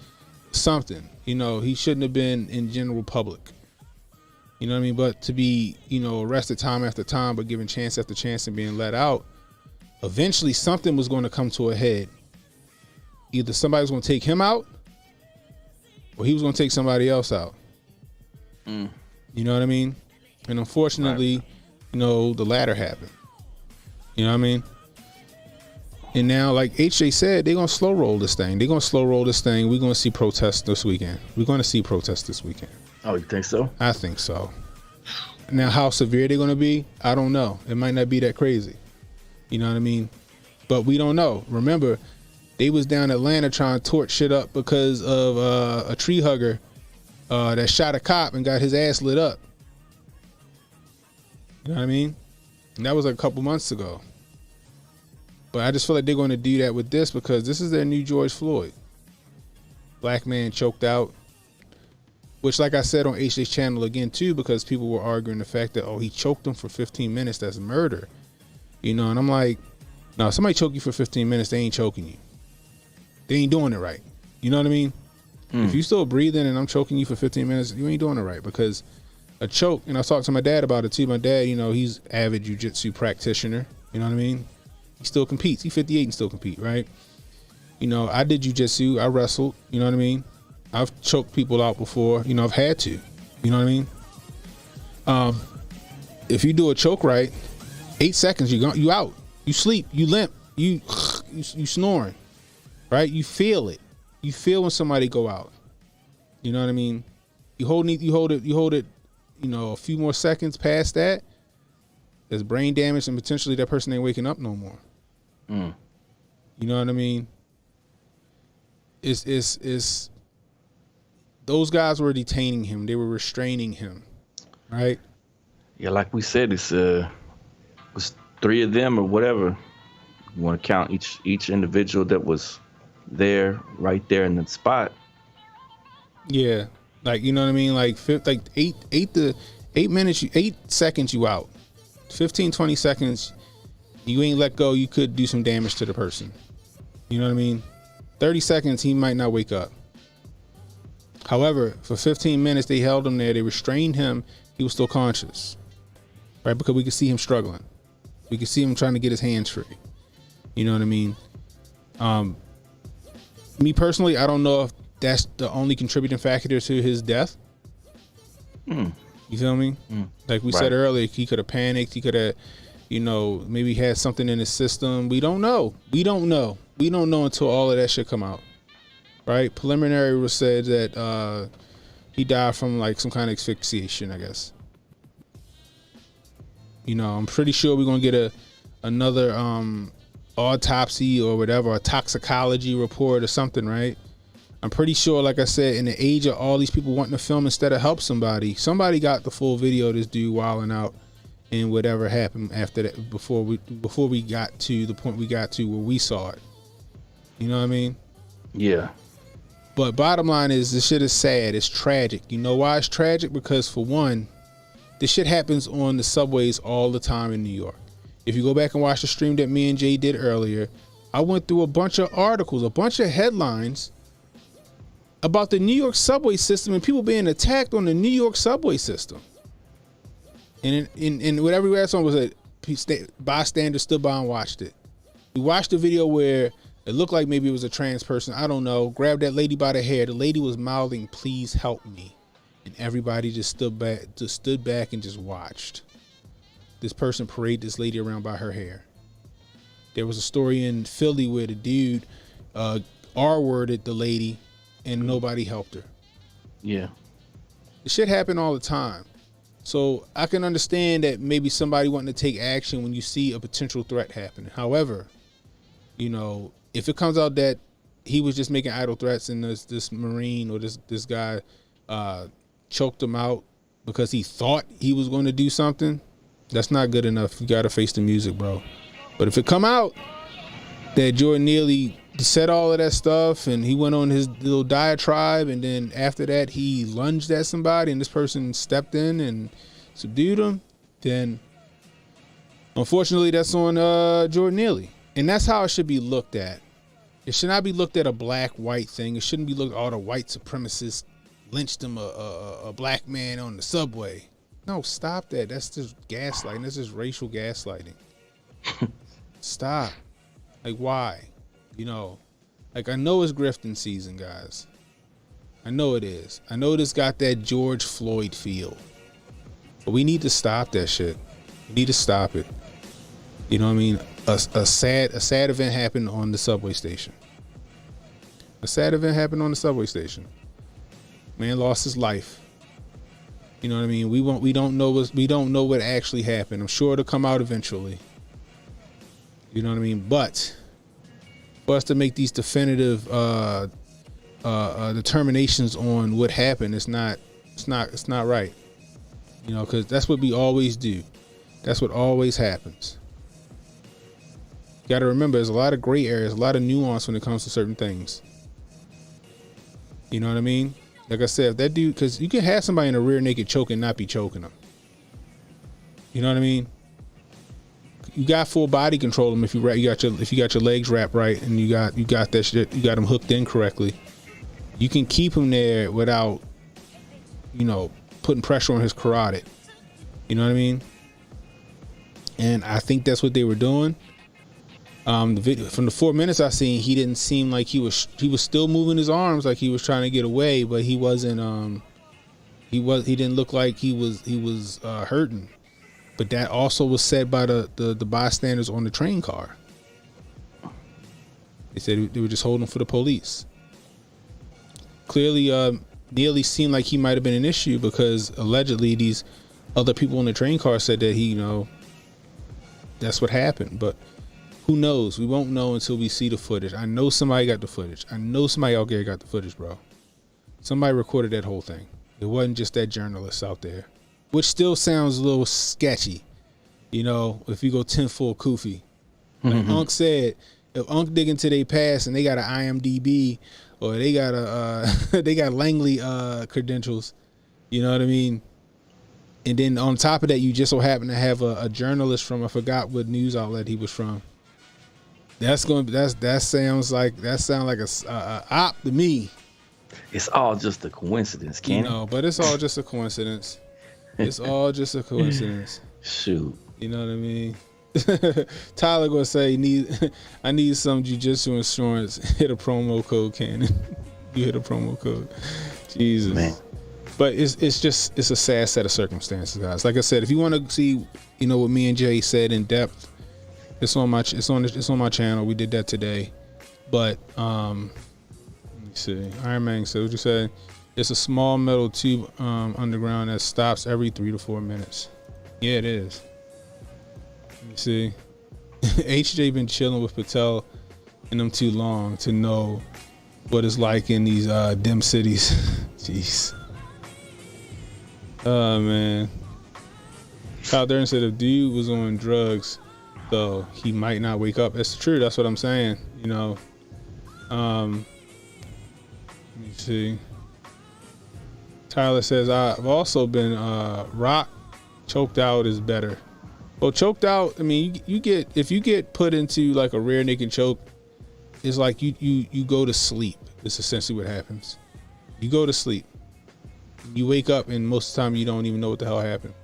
Something, you know, he shouldn't have been in general public. You know what I mean? But to be, you know, arrested time after time, but given chance after chance and being let out, eventually something was going to come to a head. Either somebody was going to take him out or he was going to take somebody else out. You know what I mean? And unfortunately, you know, the latter happened. You know what I mean? And now, like HJ said, they're going to slow roll this thing. We're going to see protests this weekend. Oh, you think so? I think so. Now, how severe they're going to be, I don't know. It might not be that crazy. You know what I mean? But we don't know. Remember, they was down in Atlanta trying to torch shit up because of a tree hugger that shot a cop and got his ass lit up. You know what I mean? And that was like a couple months ago. But I just feel like they're going to do that with this because this is their new George Floyd. Black man choked out. Which, like I said on HJ's channel again, too, because people were arguing the fact that, oh, he choked him for 15 minutes. That's murder. You know, and I'm like, no, somebody choke you for 15 minutes, they ain't choking you. They ain't doing it right. You know what I mean? If you still breathing and I'm choking you for 15 minutes, you ain't doing it right. Because a choke, and I was talking to my dad about it, too. My dad, you know, he's avid jiu-jitsu practitioner. You know what I mean? He still competes. He's 58 and still compete, right? You know, I did jiu-jitsu. I wrestled. You know what I mean? I've choked people out before. You know, I've had to. You know what I mean? If you do a choke right, 8 seconds, you out. You sleep. You limp. You snoring. Right? You feel it. You feel when somebody go out. You know what I mean? You hold it. You know, a few more seconds past that, there's brain damage and potentially that person ain't waking up no more. You know what I mean? It's those guys were detaining him. They were restraining him, right? Yeah, like we said, it was 3 of them or whatever. You want to count each individual that was there, right there in the spot. Yeah, like you know what I mean. Like 8 minutes, 8 seconds, you out. 15, 20 seconds, you ain't let go. You could do some damage to the person. You know what I mean? 30 seconds, he might not wake up. However, for 15 minutes, they held him there. They restrained him. He was still conscious, right? Because we could see him struggling. We could see him trying to get his hands free. You know what I mean? Me personally, I don't know if that's the only contributing factor to his death. You feel me? Like we said earlier, he could have panicked. He could have, you know, maybe had something in his system. We don't know. We don't know until all of that shit come out. Right? Preliminary was said that he died from like some kind of asphyxiation, I guess. You know, I'm pretty sure we're gonna get another autopsy or whatever, a toxicology report or something, right? I'm pretty sure, like I said, in the age of all these people wanting to film instead of help somebody got the full video of this dude wilding out and whatever happened after that, before we got to the point we got to where we saw it. You know what I mean? Yeah. But bottom line is, this shit is sad. It's tragic. You know why it's tragic? Because for one, this shit happens on the subways all the time in New York. If you go back and watch the stream that me and Jay did earlier, I went through a bunch of articles, a bunch of headlines about the New York subway system and people being attacked on the New York subway system. And in whatever we had on was a bystander stood by and watched it. We watched the video where it looked like maybe it was a trans person. I don't know. Grabbed that lady by the hair. The lady was mouthing, "Please help me." And everybody just stood back and just watched this person parade this lady around by her hair. There was a story in Philly where the dude R-worded the lady and nobody helped her. Yeah. The shit happened all the time. So I can understand that maybe somebody wanting to take action when you see a potential threat happening. However, you know, if it comes out that he was just making idle threats and this Marine or this guy choked him out because he thought he was going to do something, that's not good enough. You got to face the music, bro. But if it come out that Jordan Neely said all of that stuff and he went on his little diatribe and then after that he lunged at somebody and this person stepped in and subdued him, then Unfortunately, that's on Jordan Neely. And that's how it should be looked at. It should not be looked at a black-white thing. It shouldn't be looked at all the white supremacists lynched him a black man on the subway. No, stop that. That's just gaslighting. That's just racial gaslighting. Stop. Like, why? You know, like, I know it's grifting season, guys. I know it is. I know this got that George Floyd feel. But we need to stop that shit. We need to stop it. You know what I mean? A sad event happened on the subway station. A sad event happened on the subway station. Man lost his life. You know what I mean? We don't know what actually happened. I'm sure it'll come out eventually. You know what I mean? But for us to make these definitive determinations on what happened, it's not right. You know, because that's what we always do. That's what always happens. You got to remember, there's a lot of gray areas, a lot of nuance when it comes to certain things. You know what I mean? Like I said, if that dude, because you can have somebody in a rear naked choke and not be choking them. You know what I mean? You got full body control them if you got your legs wrapped right and you got that shit, you got them hooked in correctly. You can keep him there without, you know, putting pressure on his carotid. You know what I mean? And I think that's what they were doing. The video from the 4 minutes I seen, he didn't seem like he was still moving his arms like he was trying to get away, but he wasn't. He didn't look like he was hurting. But that also was said by the bystanders on the train car. They said they were just holding for the police. Clearly, Neely seemed like he might have been an issue because allegedly these other people in the train car said that he, you know, that's what happened. But who knows? We won't know until we see the footage. I know somebody got the footage. I know somebody out there got the footage, bro. Somebody recorded that whole thing. It wasn't just that journalist out there, which still sounds a little sketchy. You know, if you go tenfold koofy. Like Unc said, if Unc dig into their past and they got an IMDb or they got they got Langley credentials, you know what I mean? And then on top of that, you just so happen to have a journalist from, I forgot what news outlet he was from. That sounds like a op to me. It's all just a coincidence, Kenny. You know, but it's all just a coincidence. It's all just a coincidence. Shoot. You know what I mean? Tyler gonna say, I need some jiu-jitsu insurance. Hit a promo code, Cannon. You hit a promo code. Jesus. Man. But it's a sad set of circumstances, guys. Like I said, if you want to see, you know, what me and Jay said in depth, it's on my channel. We did that today. But let me see. Iron Man said, what'd you say? It's a small metal tube underground that stops every 3 to 4 minutes. Yeah, it is. Let me see. HJ been chilling with Patel and them too long to know what it's like in these dim cities. Jeez. Oh man. Kyle Durden said if dude was on drugs, though, he might not wake up. That's true. That's what I'm saying. You know. Let me see. Tyler says I've also been rock. Choked out is better. Well, choked out, I mean, if you get put into like a rear naked choke, it's like you go to sleep. It's essentially what happens. You go to sleep. You wake up and most of the time you don't even know what the hell happened.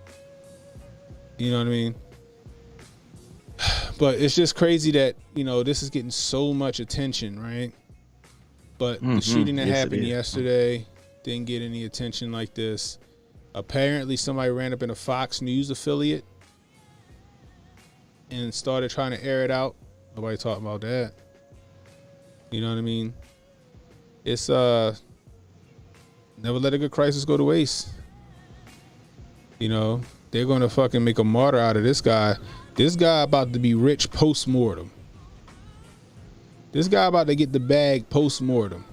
You know what I mean? But it's just crazy that, you know, this is getting so much attention, right? But the shooting that happened yesterday didn't get any attention like this. Apparently somebody ran up in a Fox News affiliate and started trying to air it out. Nobody talking about that. You know what I mean? It's never let a good crisis go to waste. You know, they're gonna fucking make a martyr out of this guy. This guy about to be rich post-mortem. This guy about to get the bag post-mortem.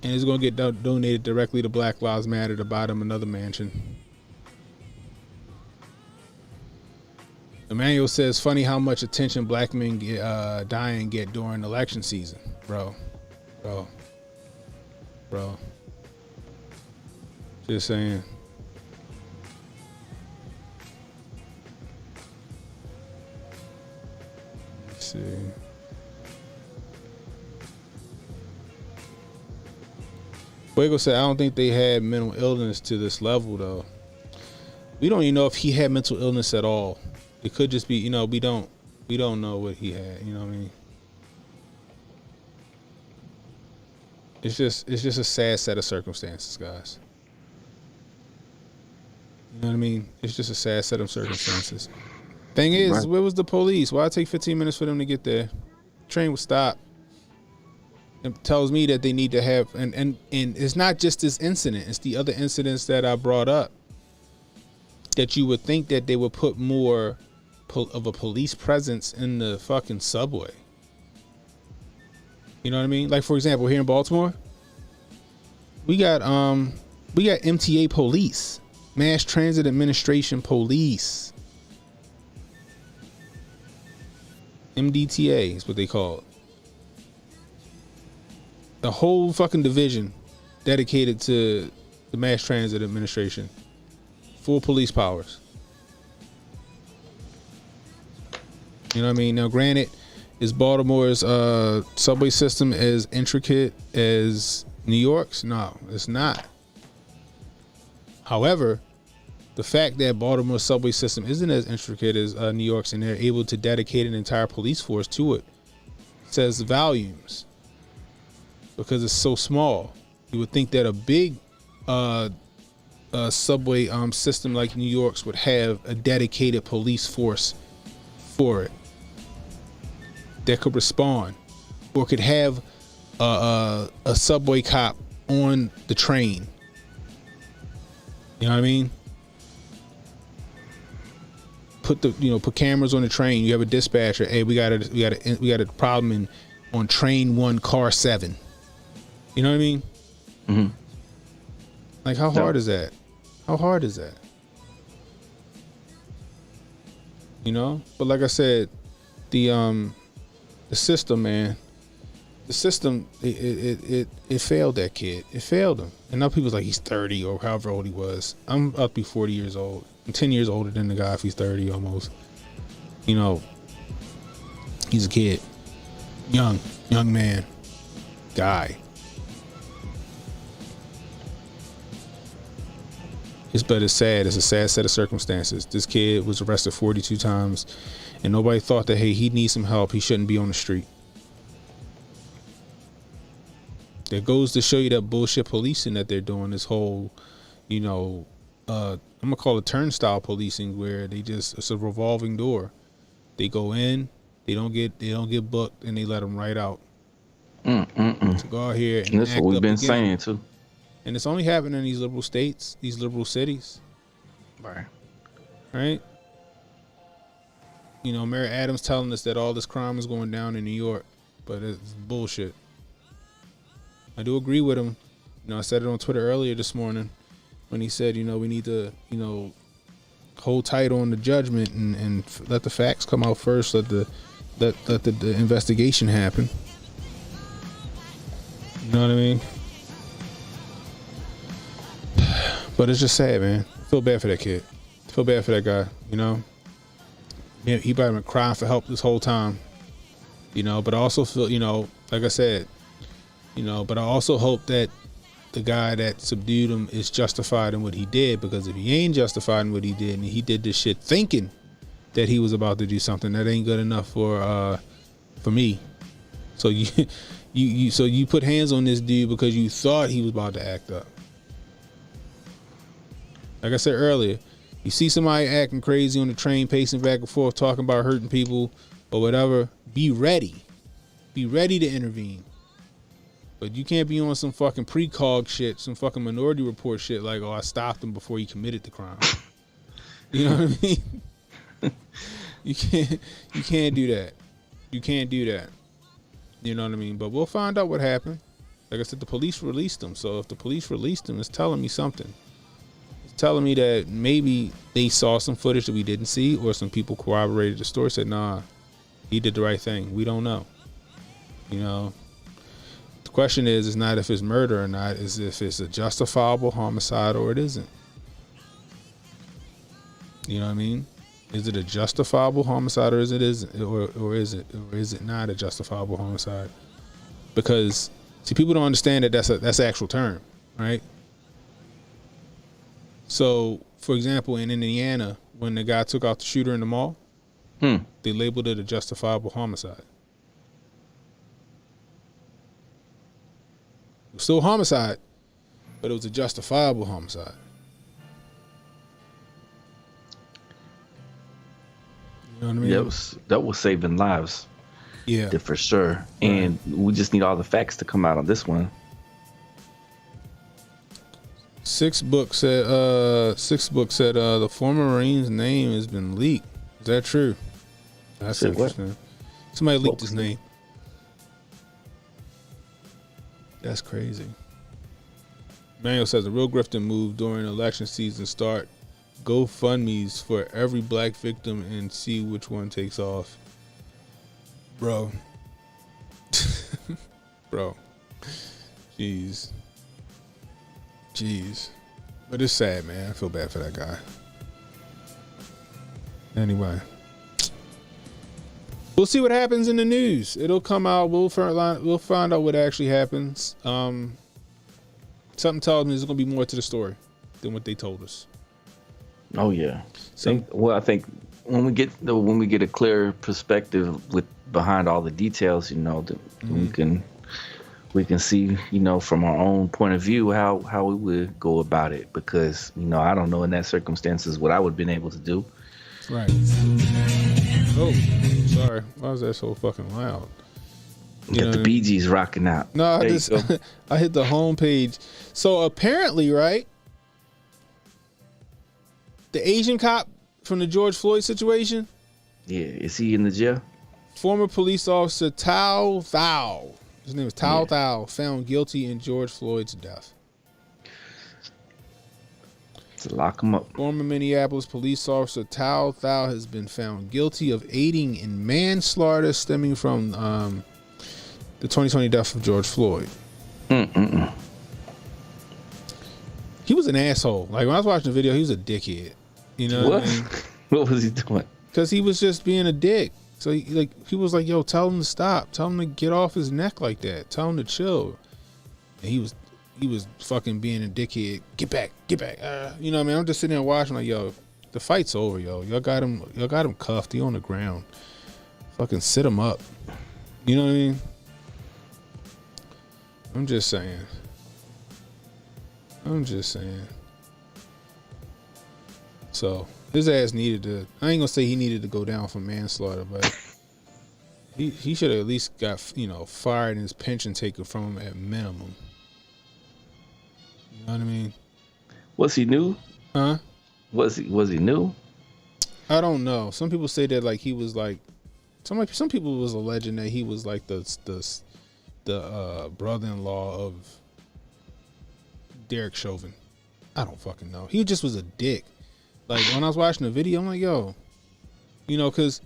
And it's gonna get donated directly to Black Lives Matter to buy them another mansion. Emmanuel says, funny how much attention black men dying get during election season. Bro. Just saying. Fuego said, I don't think they had mental illness to this level, though. We don't even know if he had mental illness at all. It could just be, you know, we don't know what he had. You know what I mean? It's just a sad set of circumstances, guys. You know what I mean? It's just a sad set of circumstances. Thing is, right. Where was the police? Why it take 15 minutes for them to get there? Train would stop. It tells me that they need to have, and it's not just this incident. It's the other incidents that I brought up. That you would think that they would put more of a police presence in the fucking subway. You know what I mean? Like, for example, here in Baltimore, we got MTA police, Mass Transit Administration police. MDTA is what they call it. A whole fucking division dedicated to the Mass Transit Administration. Full police powers. You know what I mean? Now, granted, is Baltimore's subway system as intricate as New York's? No, it's not. However, the fact that Baltimore's subway system isn't as intricate as New York's and they're able to dedicate an entire police force to it says volumes. Because it's so small. You would think that a big subway system like New York's would have a dedicated police force for it that could respond, or could have a subway cop on the train. You know what I mean? Put cameras on the train. You have a dispatcher. Hey, we got a problem on train 1, car 7. You know what I mean? Mm-hmm. Like, how hard is that? How hard is that? You know? But like I said, the system, man. The system, it failed that kid. It failed him. And now people's like, he's 30 or however old he was. I'm about to be 40 years old. I'm 10 years older than the guy if he's 30 almost. You know, he's a kid. Young man. Guy. But it's sad. It's a sad set of circumstances. This kid was arrested 42 times, and nobody thought that, hey, he needs some help. He shouldn't be on the street. That goes to show you that bullshit policing that they're doing. This whole, I'm gonna call it turnstile policing, where it's a revolving door. They go in, they don't get booked, and they let them right out. To go out here and that's what we've been saying too. And it's only happening in these liberal states, these liberal cities. Right? You know, Mayor Adams telling us that all this crime is going down in New York, but it's bullshit. I do agree with him. You know, I said it on Twitter earlier this morning when he said, we need to, hold tight on the judgment and let the facts come out first. Let the investigation happen. You know what I mean? But it's just sad, man. I feel bad for that kid. I feel bad for that guy, Yeah, he probably been crying for help this whole time. But I also feel, like I said, but I also hope that the guy that subdued him is justified in what he did, because if he ain't justified in what he did and he did this shit thinking that he was about to do something, that ain't good enough for me. So you put hands on this dude because you thought he was about to act up. Like I said earlier, you see somebody acting crazy on the train, pacing back and forth, talking about hurting people or whatever, be ready. Be ready to intervene. But you can't be on some fucking precog shit, some fucking Minority Report shit like, oh, I stopped him before he committed the crime. You know what I mean? You can't do that. You can't do that. You know what I mean? But we'll find out what happened. Like I said, the police released him. So if the police released him, it's telling me something. Telling me that maybe they saw some footage that we didn't see, or some people corroborated the story, said, nah, he did the right thing. We don't know. The question is not if it's murder or not, is if it's a justifiable homicide or it isn't. You know what I mean? Is it a justifiable homicide or is it not a justifiable homicide? Because see, people don't understand that that's an actual term. right? So, for example, in Indiana, when the guy took out the shooter in the mall, they labeled it a justifiable homicide. It was still homicide, but it was a justifiable homicide. You know what I mean? Yeah, that was saving lives. Yeah, for sure. And we just need all the facts to come out on this one. Six Book said the former Marine's name has been leaked. Is that true? That's interesting. What? Somebody leaked his name. That's crazy. Manuel says a real grifting move during election season. Start GoFundMe's for every black victim and see which one takes off. Bro. Bro. Jeez. But it's sad, man. I feel bad for that guy. Anyway. We'll see what happens in the news. It'll come out. We'll find out what actually happens. Something tells me there's going to be more to the story than what they told us. Oh yeah. I think when we get a clear perspective behind all the details, we can see, from our own point of view how we would go about it, because I don't know in that circumstances what I would have been able to do. Right. Oh, sorry. Why was that so fucking loud? Got the Bee Gees rocking out. No, I hit the home page. So apparently, right, the Asian cop from the George Floyd situation. Yeah, is he in the jail? Former police officer Tao Thao. His name is Tao Thao, found guilty in George Floyd's death. To lock him up. Former Minneapolis police officer Tao Thao has been found guilty of aiding in manslaughter stemming from the 2020 death of George Floyd. He was an asshole. Like, when I was watching the video, he was a dickhead. You know what I mean? What was he doing? Because he was just being a dick. So he was like, yo, tell him to stop. Tell him to get off his neck like that. Tell him to chill. And he was fucking being a dickhead. Get back. You know what I mean? I'm just sitting there watching like, yo, the fight's over, yo. Y'all got him cuffed. He on the ground. Fucking sit him up. You know what I mean? I'm just saying. So his ass needed to. I ain't gonna say he needed to go down for manslaughter, but he should have at least got fired and his pension taken from him at minimum. You know what I mean? Was he new? Huh? Was he new? I don't know. Some people say that like he was like some people was alleging that he was like the brother-in-law of Derek Chauvin. I don't fucking know. He just was a dick. Like, when I was watching the video, I'm like, yo, because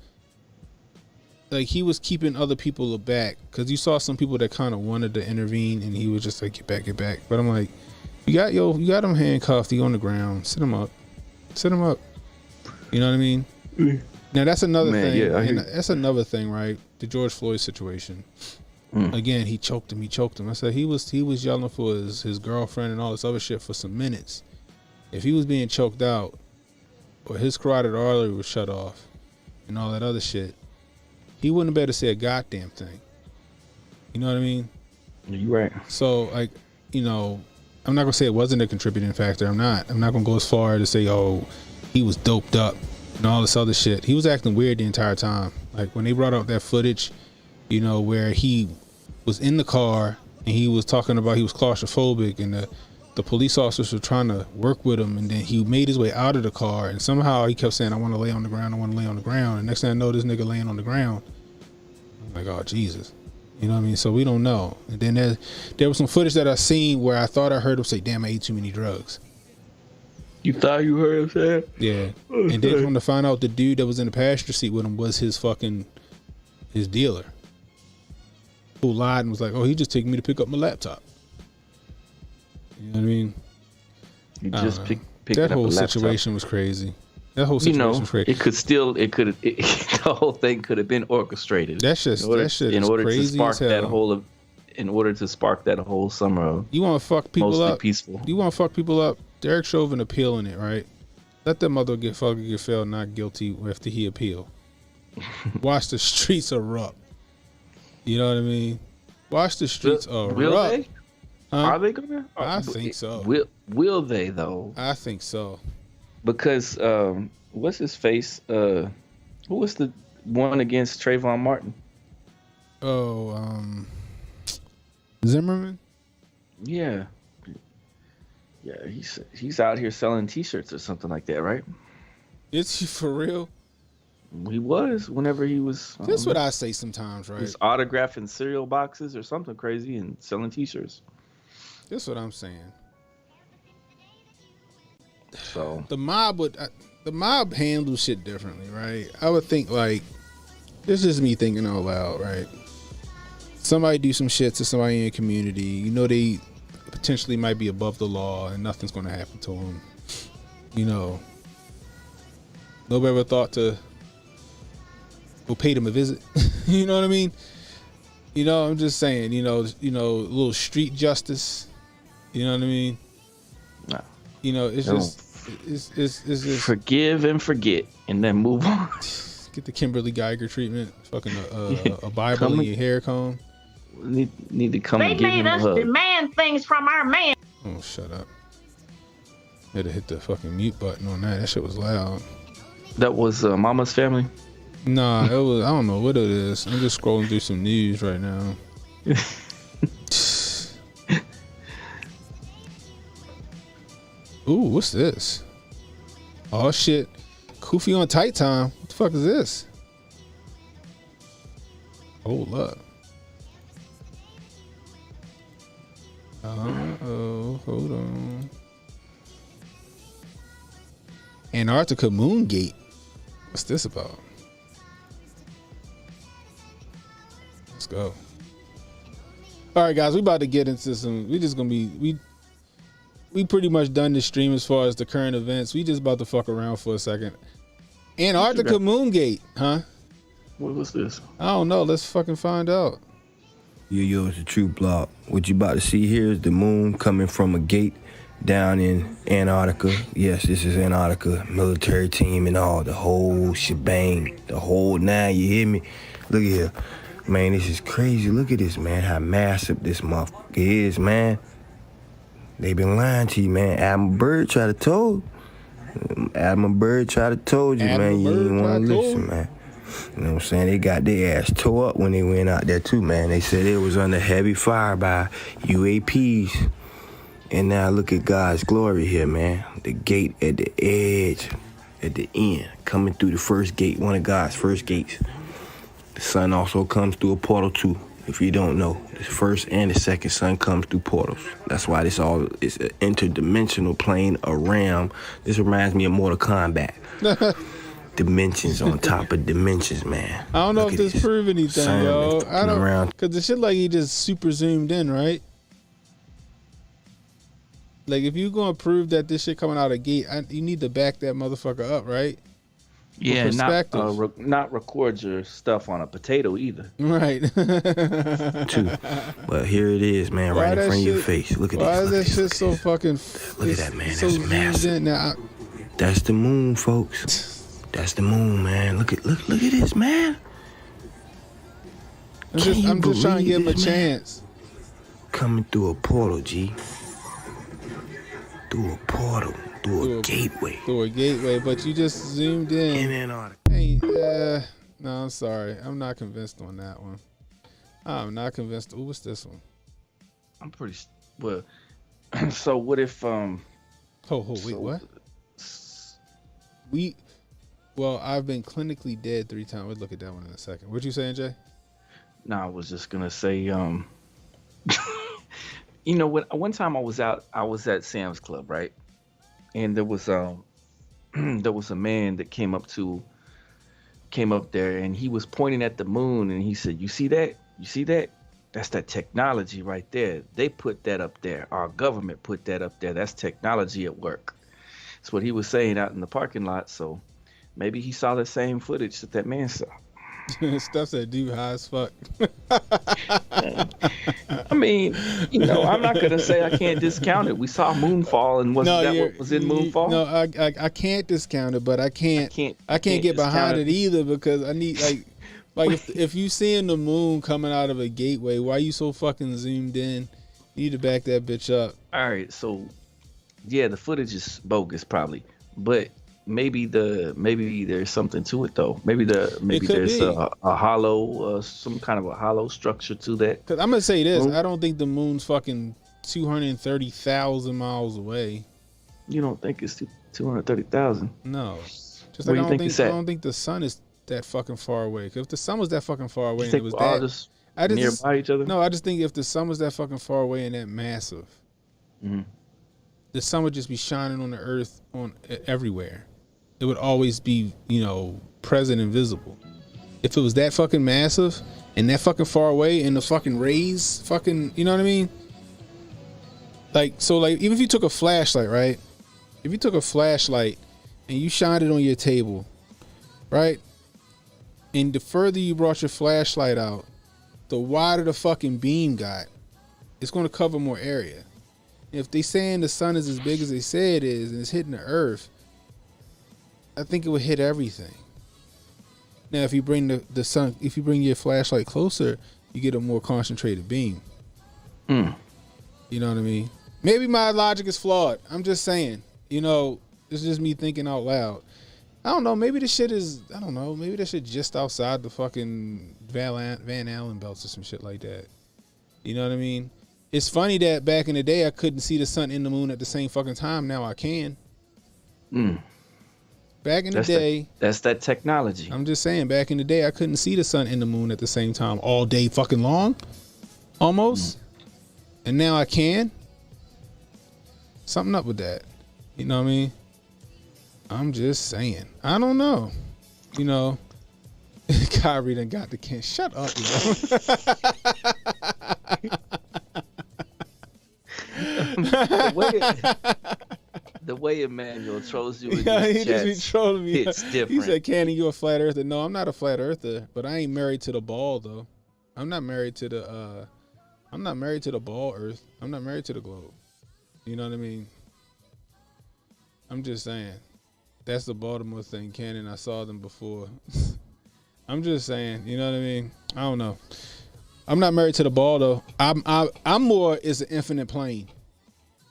like he was keeping other people back, because you saw some people that kind of wanted to intervene, and he was just like, get back. But I'm like, you got him handcuffed. He on the ground. Sit him up. You know what I mean? Now that's another thing. Yeah, that's another thing, right? The George Floyd situation. Again, he choked him. I said he was yelling for his girlfriend and all this other shit for some minutes. If he was being choked out, or his carotid artery was shut off, and all that other shit, he wouldn't be able to say a goddamn thing. You know what I mean? You're right. So, like, I'm not gonna say it wasn't a contributing factor. I'm not gonna go as far to say, oh, he was doped up and all this other shit. He was acting weird the entire time. Like, when they brought out that footage, where he was in the car and he was talking about he was claustrophobic, and the police officers were trying to work with him, and then he made his way out of the car, and somehow he kept saying, I want to lay on the ground. And next thing I know, this nigga laying on the ground. I'm like, oh, Jesus. You know what I mean? So we don't know. And then there was some footage that I seen where I thought I heard him say, damn, I ate too many drugs. You thought you heard him say it? Yeah. And then come to find out the dude that was in the passenger seat with him was his dealer, who lied and was like, oh, he just taking me to pick up my laptop. You know what I mean? You just picked that up whole a situation was crazy. That whole situation was crazy. The whole thing could have been orchestrated. That shit in order crazy to spark that whole in order to spark that whole summer of you want to fuck people mostly up. Peaceful. You want to fuck people up. Derek Chauvin appealing it, right? Let that mother get found not guilty after he appeal. Watch the streets erupt. You know what I mean? Watch the streets erupt. Will they? Huh? Are they gonna? I think so. Will they though? I think so. Because what's his face? Who was the one against Trayvon Martin? Oh, Zimmerman. Yeah. He's out here selling T-shirts or something like that, right? Is he for real? He was whenever he was. That's what I say sometimes, right? He's autographing cereal boxes or something crazy and selling T-shirts. That's what I'm saying. So the mob handles shit differently, right? I would think like this is me thinking out loud, right? Somebody do some shit to somebody in your community, you know they potentially might be above the law and nothing's going to happen to them. You know, nobody ever thought to go pay them a visit. You know what I mean? You know, I'm just saying, you know, a little street justice. You know what I mean? No. You know, it's just forgive and forget and then move on. Get the Kimberly Geiger treatment. Fucking a Bible in your hair comb. Need to come and They give him made a us hug. demand things from our man. Oh, shut up. Had to hit the fucking mute button on that. That shit was loud. That was Mama's Family? Nah, it was, I don't know what it is. I'm just scrolling through some news right now. Ooh, what's this? Oh shit. Kofi on Tight Time. What the fuck is this? Hold up. Uh-oh, hold on. Antarctica Moongate. What's this about? Let's go. All right, guys, we about to get into some. We just gonna be we pretty much done this stream as far as the current events. We just about to fuck around for a second. Antarctica Moongate, huh? What was this? I don't know. Let's fucking find out. Yo, it's a true blog. What you about to see here is the moon coming from a gate down in Antarctica. Yes, this is Antarctica. Military team and all. The whole shebang. The whole nine, you hear me? Look at here. Man, this is crazy. Look at this, man. How massive this motherfucker is, man. They been lying to you, man. Adam Bird tried to told you. Adam Bird tried to told you, man. You ain't want to listen, man. You know what I'm saying? They got their ass tore up when they went out there, too, man. They said it was under heavy fire by UAPs. And now look at God's glory here, man. The gate at the edge, at the end, coming through the first gate, one of God's first gates. The sun also comes through a portal, too. If you don't know, the first and the second sun comes through portals. That's why it's an interdimensional plane, a realm. This reminds me of Mortal Kombat. Dimensions on top of dimensions, man. I don't know if this prove anything, yo. I don't, because the shit like he just super zoomed in, right? Like if you gonna prove that this shit coming out of gate, you need to back that motherfucker up, right? Yeah, not record your stuff on a potato either. Right. Too. But here it is, man, right in front of your face. Look at this. Why is that shit so fucking? Look at that, man. So That's massive. Now, that's the moon, folks. That's the moon, man. Look at this, man. I'm just trying to give him a chance. Coming through a portal, G. Through a portal. Through a gateway. Through a gateway, but you just zoomed in. In Antarctica. Hey, no, I'm sorry. I'm not convinced on that one. I'm not convinced. Ooh, what's this one? I'm pretty well. So what if wait, what? Well, I've been clinically dead 3 times. We'll look at that one in a second. What you saying, Jay? No, I was just gonna say, you know, one time I was at Sam's Club, right? And there was a man that came up there and he was pointing at the moon and he said, "You see that? You see that? That's that technology right there. They put that up there. Our government put that up there. That's technology at work." That's what he was saying out in the parking lot. So maybe he saw the same footage that man saw. Stuff said dude high as fuck. I mean, I'm not gonna say I can't discount it. We saw Moonfall, and what was in Moonfall? No, I can't discount it, but I can't get behind it either, because I need like if you seeing the moon coming out of a gateway, why you so fucking zoomed in? You need to back that bitch up. All right, so yeah, the footage is bogus probably, but maybe there's something to it though. Maybe there's a hollow, some kind of a hollow structure to that. Cause I'm gonna say this, I don't think the moon's fucking 230,000 miles away. You don't think it's 230,000? No, just like I don't think the sun is that fucking far away. Cause if the sun was that fucking far away and it was that nearby each other. No, I just think if the sun was that fucking far away and that massive, the sun would just be shining on the earth everywhere. It would always be, present and visible. If it was that fucking massive and that fucking far away and the fucking rays fucking, you know what I mean? Even if you took a flashlight, right? If you took a flashlight and you shined it on your table, right? And the further you brought your flashlight out, the wider the fucking beam got, it's going to cover more area. If they saying the sun is as big as they say it is and it's hitting the earth, I think it would hit everything. Now, if you bring the sun, if you bring your flashlight closer, you get a more concentrated beam. You know what I mean? Maybe my logic is flawed. I'm just saying. It's just me thinking out loud. I don't know. Maybe this shit is. I don't know. Maybe this shit just outside the fucking Van Allen belts or some shit like that. You know what I mean? It's funny that back in the day I couldn't see the sun and the moon at the same fucking time. Now I can. Back in the day, that's that technology. I'm just saying, back in the day I couldn't see the sun and the moon at the same time all day fucking long, almost. And now I can. Something up with that. You know what I mean? I'm just saying. I don't know. Kyrie done got the can. Shut up, The way Emmanuel trolls you in he his just be trolling me. It's different. He said, Cannon, you a flat earther? No, I'm not a flat earther, but I ain't married to the ball though. I'm not married to the ball earth. I'm not married to the globe. You know what I mean? I'm just saying. That's the Baltimore thing, Cannon. I saw them before. I'm just saying, you know what I mean? I don't know. I'm not married to the ball though. I'm more is an infinite plane.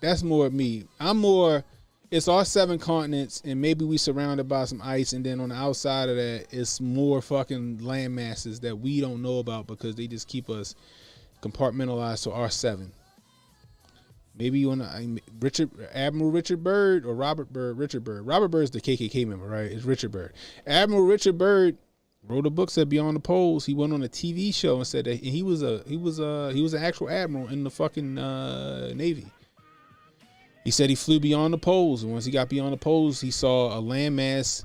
That's more of me. I'm more, it's our 7 continents and maybe we surrounded by some ice, and then on the outside of that it's more fucking land masses that we don't know about because they just keep us compartmentalized to our 7. Maybe you want to Admiral Richard Byrd or Robert Byrd. Richard Byrd. Robert Byrd's the KKK member, right? It's Richard Byrd. Admiral Richard Byrd wrote a book, said Beyond the Poles. He went on a TV show and said that he was an actual admiral in the fucking Navy. He said he flew beyond the poles, and once he got beyond the poles, he saw a landmass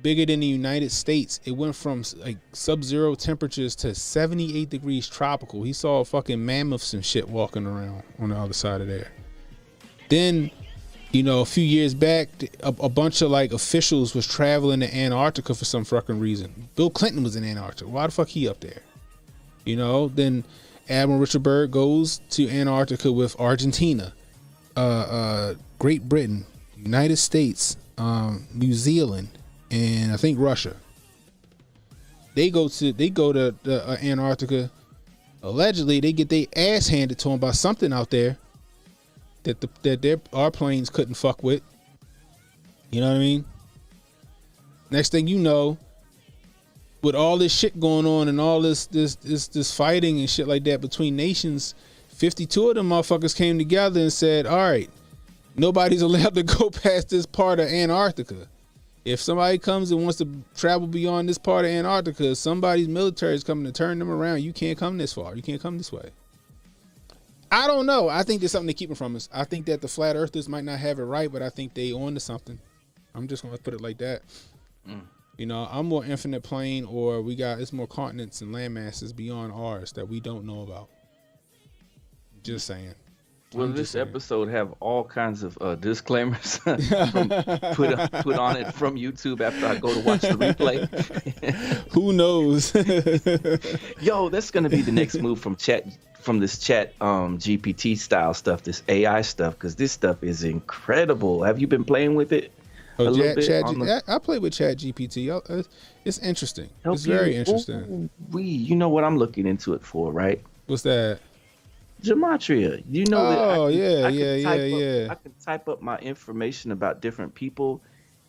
bigger than the United States. It went from like sub-zero temperatures to 78 degrees tropical. He saw fucking mammoths and shit walking around on the other side of there. Then, a few years back, a bunch of like officials was traveling to Antarctica for some fucking reason. Bill Clinton was in Antarctica. Why the fuck he up there? Then Admiral Richard Byrd goes to Antarctica with Argentina, Great Britain, United States, New Zealand, and I think Russia. They go to Antarctica. Allegedly, they get their ass handed to them by something out there that our planes couldn't fuck with. You know what I mean? Next thing you know, with all this shit going on and all this fighting and shit like that between nations, 52 of them motherfuckers came together and said, all right, nobody's allowed to go past this part of Antarctica. If somebody comes and wants to travel beyond this part of Antarctica, somebody's military is coming to turn them around. You can't come this far. You can't come this way. I don't know. I think there's something to keep it from us. I think that the flat earthers might not have it right, but I think they on to something. I'm just going to put it like that. I'm more infinite plane, or it's more continents and land masses beyond ours that we don't know about. Just saying. Will this episode have all kinds of disclaimers put on it from YouTube after I go to watch the replay? Who knows? Yo, that's gonna be the next move from this chat GPT style stuff, this AI stuff, because this stuff is incredible. Have you been playing with it? I play with Chat GPT. It's interesting. It's very interesting. You know what I'm looking into it for, right? What's that? Gematria. You know that. Oh, I can type up my information about different people,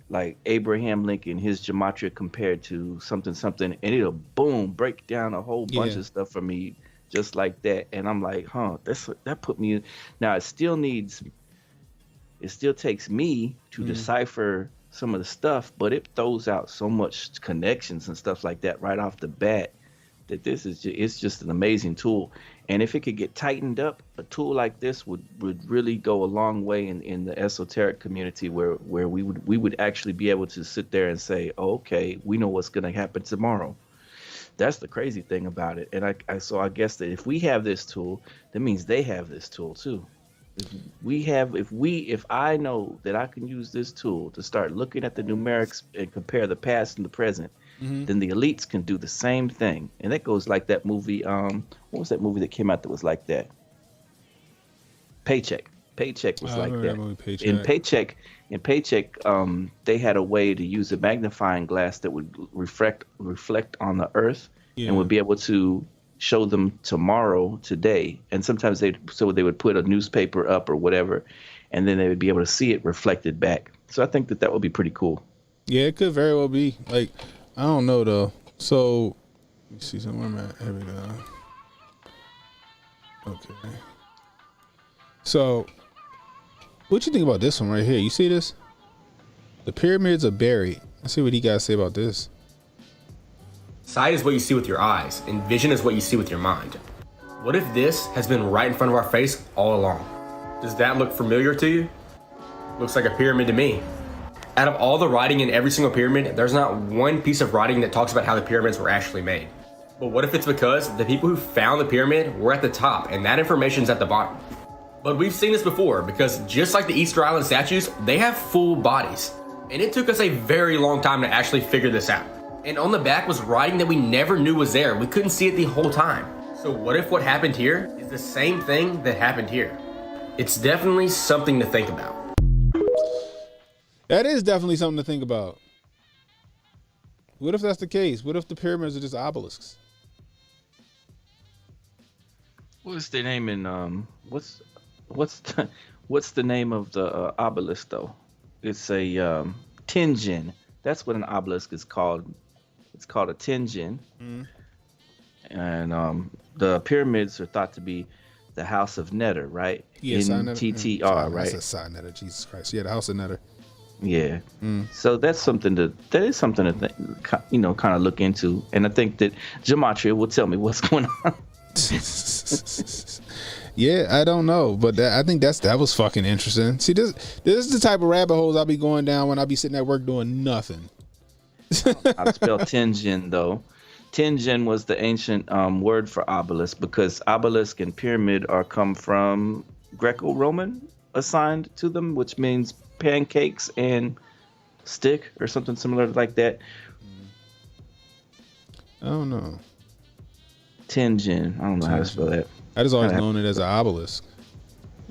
like Abraham Lincoln, his gematria compared to something, and it'll break down a whole bunch of stuff for me just like that. And I'm like, that put me in. Now it still takes me to decipher some of the stuff, but it throws out so much connections and stuff like that right off the bat that it's just an amazing tool. And if it could get tightened up, a tool like this would really go a long way in the esoteric community, where we would actually be able to sit there and say, oh, okay, we know what's going to happen tomorrow. That's the crazy thing about it. And I guess that if we have this tool, that means they have this tool too. If I know that I can use this tool to start looking at the numerics and compare the past and the present, then the elites can do the same thing. And that goes like that movie. What was that movie that came out that was like that? Paycheck. Paycheck was like that. In Paycheck, they had a way to use a magnifying glass that would reflect on the earth and would be able to show them tomorrow, today. And sometimes they would put a newspaper up or whatever, and then they would be able to see it reflected back. So I think that would be pretty cool. Yeah, it could very well be. Like, I don't know though. So let me see somewhere I'm at. Here we go. Okay. So what you think about this one right here? You see this? The pyramids are buried. Let's see what he got to say about this. Sight is what you see with your eyes, and vision is what you see with your mind. What if this has been right in front of our face all along? Does that look familiar to you? Looks like a pyramid to me. Out of all the writing in every single pyramid, there's not one piece of writing that talks about how the pyramids were actually made. But what if it's because the people who found the pyramid were at the top and that information's at the bottom? But we've seen this before, because just like the Easter Island statues, they have full bodies. And it took us a very long time to actually figure this out. And on the back was writing that we never knew was there. We couldn't see it the whole time. So what if what happened here is the same thing that happened here? It's definitely something to think about. That is definitely something to think about. What if that's the case? What if the pyramids are just obelisks? What's their name in what's the name of the obelisk though? It's a Tenjin. That's what an obelisk is called. It's called a Tenjin. And the pyramids are thought to be the House of Neter, right? Yes, NTTR, right? That's a Neter, Jesus Christ. Yeah, the House of Neter. Yeah. So that's something to kind of look into. And I think that Gematria will tell me what's going on. Yeah, I don't know, but I think that was fucking interesting. See, this is the type of rabbit holes I'll be going down when I be sitting at work doing nothing. I spell Tenjin though. Tenjin was the ancient word for obelisk, because obelisk and pyramid are come from Greco-Roman assigned to them, which means pancakes and stick or something similar like that. I don't know. Tenjin. I don't know how to spell that. I just always known it as an obelisk.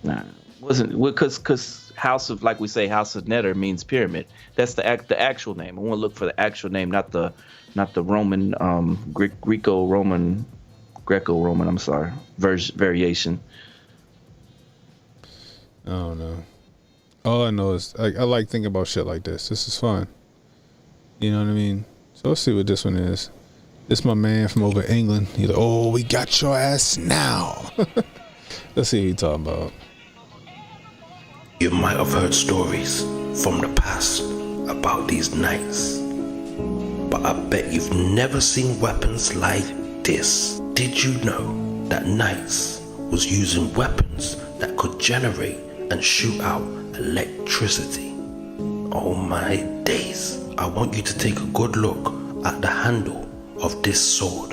Nah, wasn't because House of, like we say, House of Neter means pyramid. That's the actual name. I want to look for the actual name, not the Roman Greco-Roman. I'm sorry, variation. I don't know. All I know is I like thinking about shit like this. This is fun. You know what I mean? So let's see what this one is. This my man from over England. He's like, oh, we got your ass now. Let's see what he's talking about. You might have heard stories from the past about these knights, but I bet you've never seen weapons like this. Did you know that knights was using weapons that could generate and shoot out electricity? Oh my days. I want you to take a good look at the handle of this sword.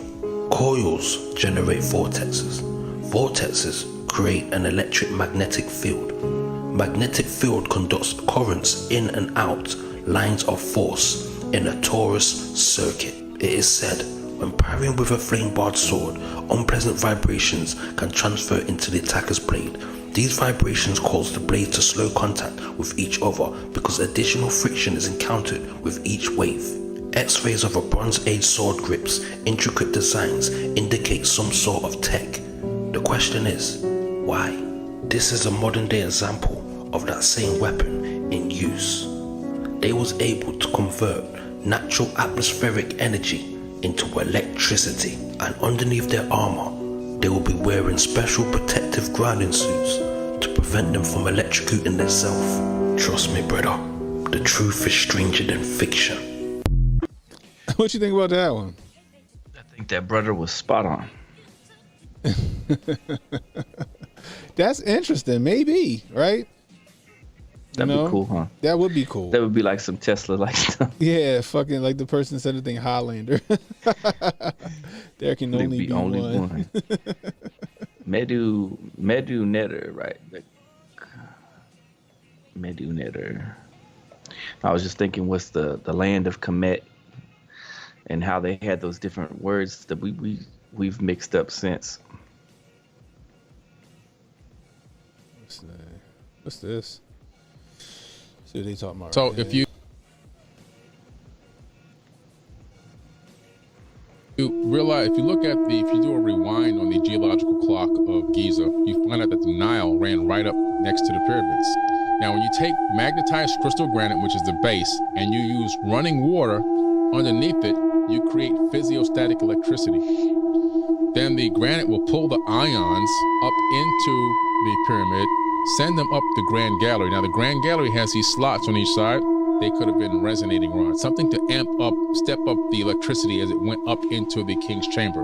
Coils generate vortexes. Vortexes create an electric magnetic field. Magnetic field conducts currents in and out lines of force in a torus circuit. It is said, when parrying with a flame-barred sword, unpleasant vibrations can transfer into the attacker's blade. These vibrations cause the blade to slow contact with each other because additional friction is encountered with each wave. X-rays of a Bronze Age sword grip's intricate designs indicate some sort of tech. The question is, why? This is a modern day example of that same weapon in use. They was able to convert natural atmospheric energy into electricity, and underneath their armor, they will be wearing special protective grounding suits to prevent them from electrocuting themselves. Trust me, brother, the truth is stranger than fiction. What you think about that one? I think that brother was spot on. That's interesting. Maybe, right? That'd be cool, huh? That would be cool. That would be like some Tesla-like stuff. Yeah, fucking like the person said the thing Highlander. There can only be one. Medu Netter, right? Medu Netter. I was just thinking, what's the land of Kemet, and how they had those different words that we've mixed up since. What's this? See what they talking about. So if you realize, if you do a rewind on the geological clock of Giza, you find out that the Nile ran right up next to the pyramids. Now, when you take magnetized crystal granite, which is the base, and you use running water underneath it, you create physiostatic electricity. Then the granite will pull the ions up into the pyramid, send them up the Grand Gallery. Now, the Grand Gallery has these slots on each side. They could have been resonating rods, something to step up the electricity as it went up into the King's Chamber.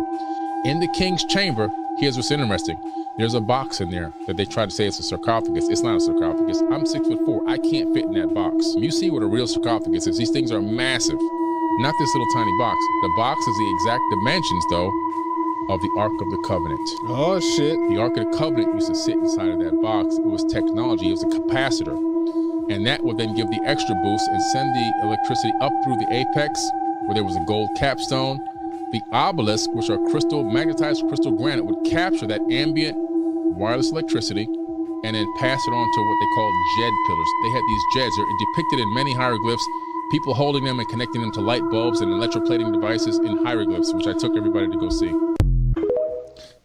In the King's Chamber, here's what's interesting. There's a box in there that they try to say it's a sarcophagus. It's not a sarcophagus. I'm 6'4". I can't fit in that box. You see what a real sarcophagus is. These things are massive, not this little tiny box. The box is the exact dimensions, though, of the Ark of the Covenant. Oh, shit. The Ark of the Covenant used to sit inside of that box. It was technology. It was a capacitor. And that would then give the extra boost and send the electricity up through the apex, where there was a gold capstone. The obelisk, which are magnetized crystal granite, would capture that ambient wireless electricity and then pass it on to what they call jed pillars. They had these jeds. They're depicted in many hieroglyphs, people holding them and connecting them to light bulbs and electroplating devices in hieroglyphs, which I took everybody to go see.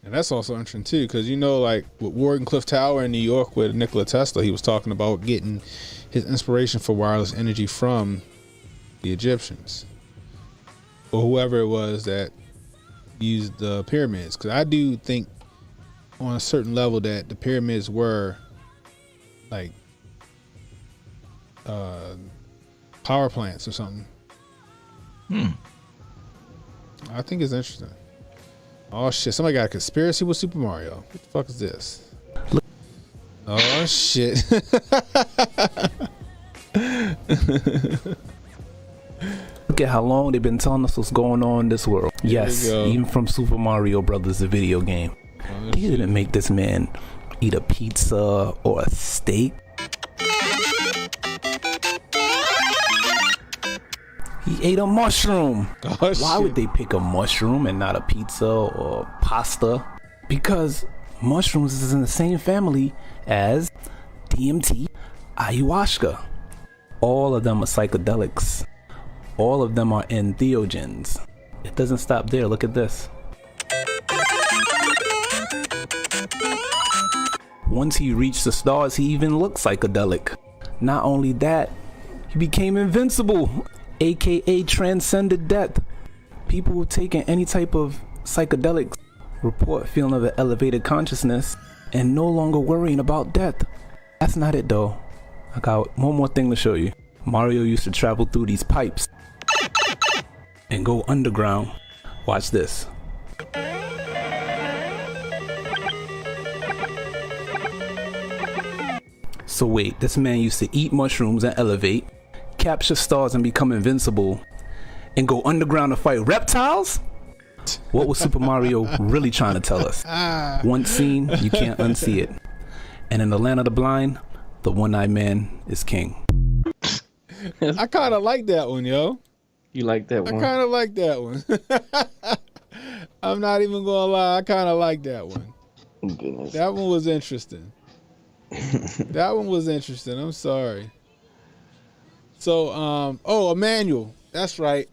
And that's also interesting too, because like with Wardenclyffe Tower in New York with Nikola Tesla, he was talking about getting his inspiration for wireless energy from the Egyptians or whoever it was that used the pyramids. Because I do think on a certain level that the pyramids were like power plants or something. I think it's interesting. Oh shit, somebody got a conspiracy with Super Mario. What the fuck is this? Oh shit. Look at how long they've been telling us what's going on in this world. Yes, even from Super Mario Brothers, the video game. You didn't make this man eat a pizza or a steak. He ate a mushroom. Oh, why would they pick a mushroom and not a pizza or pasta? Because mushrooms is in the same family as DMT, ayahuasca. All of them are psychedelics. All of them are entheogens. It doesn't stop there. Look at this. Once he reached the stars, he even looked psychedelic. Not only that, he became invincible, aka transcended death. People who taken any type of psychedelics report feeling of an elevated consciousness and no longer worrying about death. That's not it though. I got one more thing to show you. Mario used to travel through these pipes and go underground. Watch this. So wait, this man used to eat mushrooms and elevate, capture stars and become invincible, and go underground to fight reptiles? What was Super Mario really trying to tell us? Once seen, you can't unsee it. And in the land of the blind, the one-eyed man is king. I kind of like that one, yo. You like that one? I kind of like that one. I'm not even gonna lie. I kind of like that one. Goodness. That one was interesting. That one was interesting. I'm sorry. So, Emmanuel. That's right.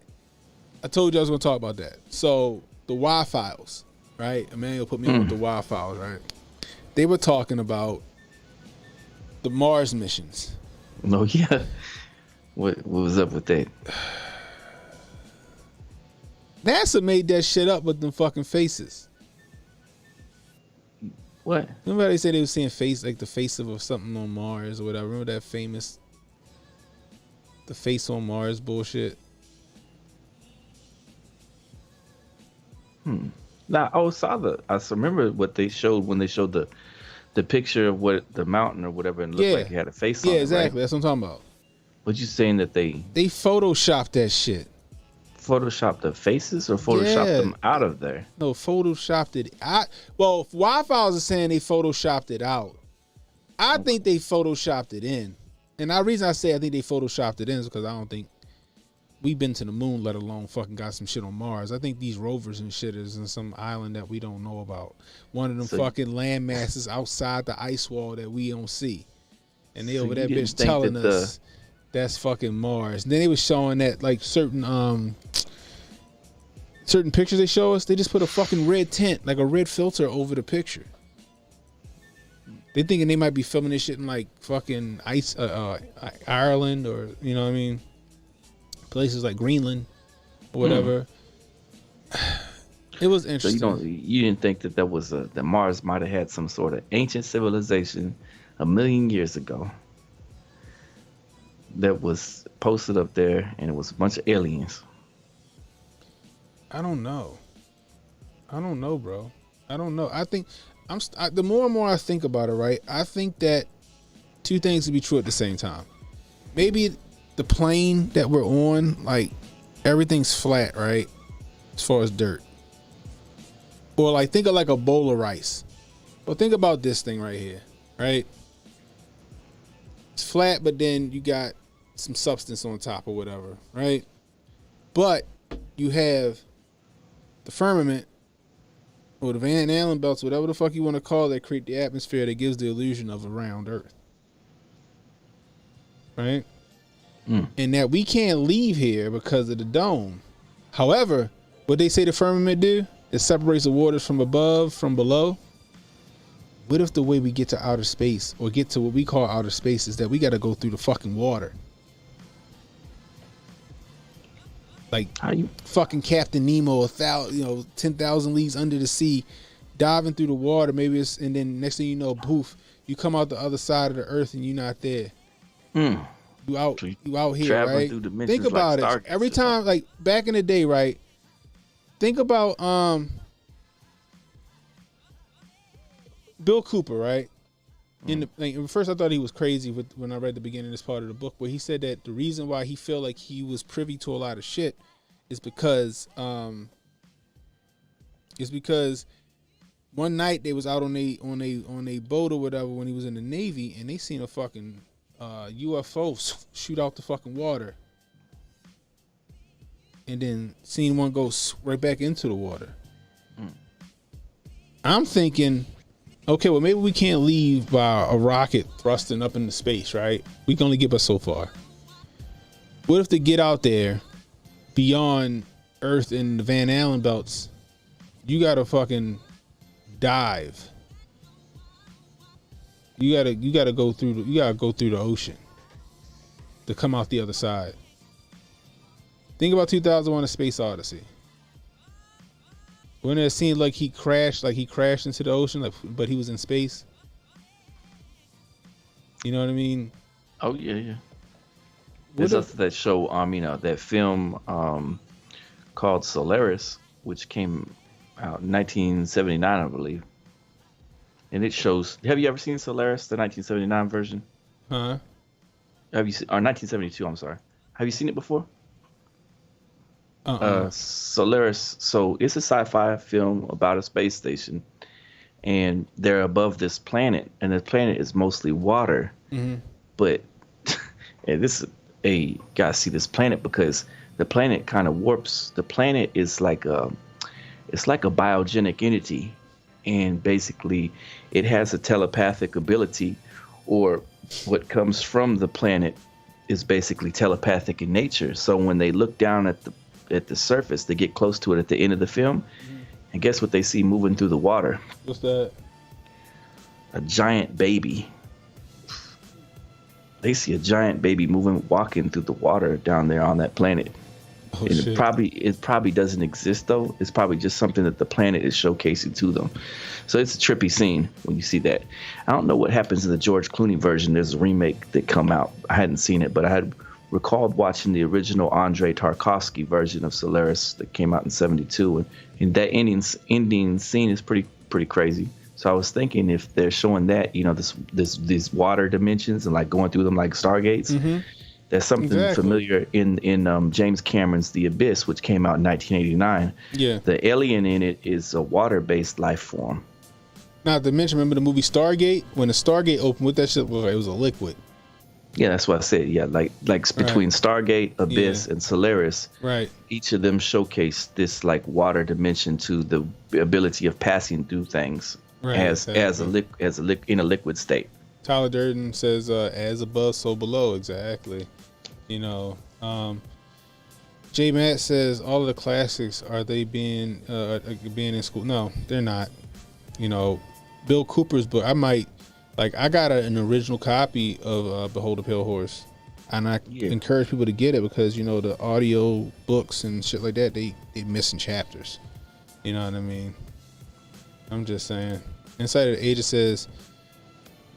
I told you I was gonna talk about that. So the Y files, right? Emmanuel put me on with the Y files, right? They were talking about the Mars missions. No, yeah. What was up with that? NASA made that shit up with them fucking faces. What? Remember how they said they were seeing face, like the face of something on Mars or whatever? Remember that famous, the face on Mars bullshit? Now I remember what they showed when they showed the picture of what the mountain or whatever, and it looked like it had a face on it. Yeah, exactly. Right? That's what I'm talking about. But you saying that they photoshopped that shit? Photoshopped the faces or photoshopped them out of there? No, photoshopped it. Well, Wi-Files are saying they photoshopped it out. I think they photoshopped it in. And the reason I say I think they photoshopped it in is because I don't think we've been to the moon, let alone fucking got some shit on Mars. I think these rovers and shit is in some island that we don't know about. One of them fucking land masses outside the ice wall that we don't see. And they over that bitch telling us that's fucking Mars. And then they was showing that like certain pictures they show us, they just put a fucking red tint, like a red filter over the picture. They thinking they might be filming this shit in like fucking Ireland or, you know what I mean, places like Greenland or whatever. It was interesting. So you didn't think that was that Mars might have had some sort of ancient civilization 1 million years ago that was posted up there, and it was a bunch of aliens. I don't know, bro. I don't know. I think the more and more I think about it, right, I think that two things could be true at the same time. Maybe the plane that we're on, like everything's flat, right, as far as dirt. Or like think of like a bowl of rice. Well, think about this thing right here, right? It's flat, but then you got some substance on top or whatever, right? But you have the firmament or the Van Allen belts, whatever the fuck you want to call it, that create the atmosphere that gives the illusion of a round Earth, right? And that we can't leave here because of the dome. However, what they say the firmament do, it separates the waters from above, from below. What if the way we get to outer space, or get to what we call outer space, is that we got to go through the fucking water? Like fucking Captain Nemo, 10,000 leagues under the sea, diving through the water. Maybe it's, and then next thing you know, poof, you come out the other side of the earth and you're not there. You out here, right? Think about it. Every time, like back in the day, right? Think about Bill Cooper, right? At first I thought he was crazy when I read the beginning of this part of the book, where he said that the reason why he felt like he was privy to a lot of shit is because one night they was out on a boat or whatever when he was in the Navy, and they seen a fucking UFO shoot out the fucking water, and then seen one go right back into the water. I'm thinking, okay, well maybe we can't leave by a rocket thrusting up into space, right? We can only get us so far. What if to get out there beyond Earth and the Van Allen belts, you gotta fucking dive. You gotta go through the ocean to come out the other side. Think about 2001: A Space Odyssey. When it seemed like he crashed into the ocean, but he was in space. You know what I mean? Oh yeah. There's also that show, that film called Solaris, which came out in 1979, I believe. And it shows. Have you ever seen Solaris, the 1979 version? Huh? Have you seen, or 1972? I'm sorry. Have you seen it before? Solaris. So it's a sci-fi film about a space station, and they're above this planet, and the planet is mostly water. Mm-hmm. But and this gotta see this planet because the planet kind of warps. The planet is like it's like a biogenic entity, and basically it has a telepathic ability, or what comes from the planet is basically telepathic in nature. So when they look down at the surface, they get close to it at the end of the film, and guess what they see moving through the water? What's that? A giant baby. They see a giant baby walking through the water down there on that planet. Oh, and shit. it probably doesn't exist though. It's probably just something that the planet is showcasing to them. So it's a trippy scene when you see that. I don't know what happens in the George Clooney version. There's a remake that come out. I hadn't seen it, but I had recalled watching the original Andrei Tarkovsky version of Solaris that came out in '72, and that ending scene is pretty crazy. So I was thinking if they're showing that, these water dimensions and like going through them like stargates. Mm-hmm. There's something familiar in James Cameron's The Abyss, which came out in 1989. Yeah. The alien in it is a water-based life form. Not to mention, remember the movie Stargate? When the Stargate opened, what that shit was, it was a liquid. Yeah, that's what I said. Yeah, like between Stargate, Abyss, and Solaris, right? Each of them showcase this like water dimension to the ability of passing through things as in a liquid state. Tyler Durden says, "As above, so below." Exactly. J. Matt says, "All of the classics are they being in school?" No, they're not. Bill Cooper's book. I got an original copy of Behold the Pale Horse, and I encourage people to get it because the audio books and shit like that they missing chapters. You know what I mean? I'm just saying. Inside of the Age, it says,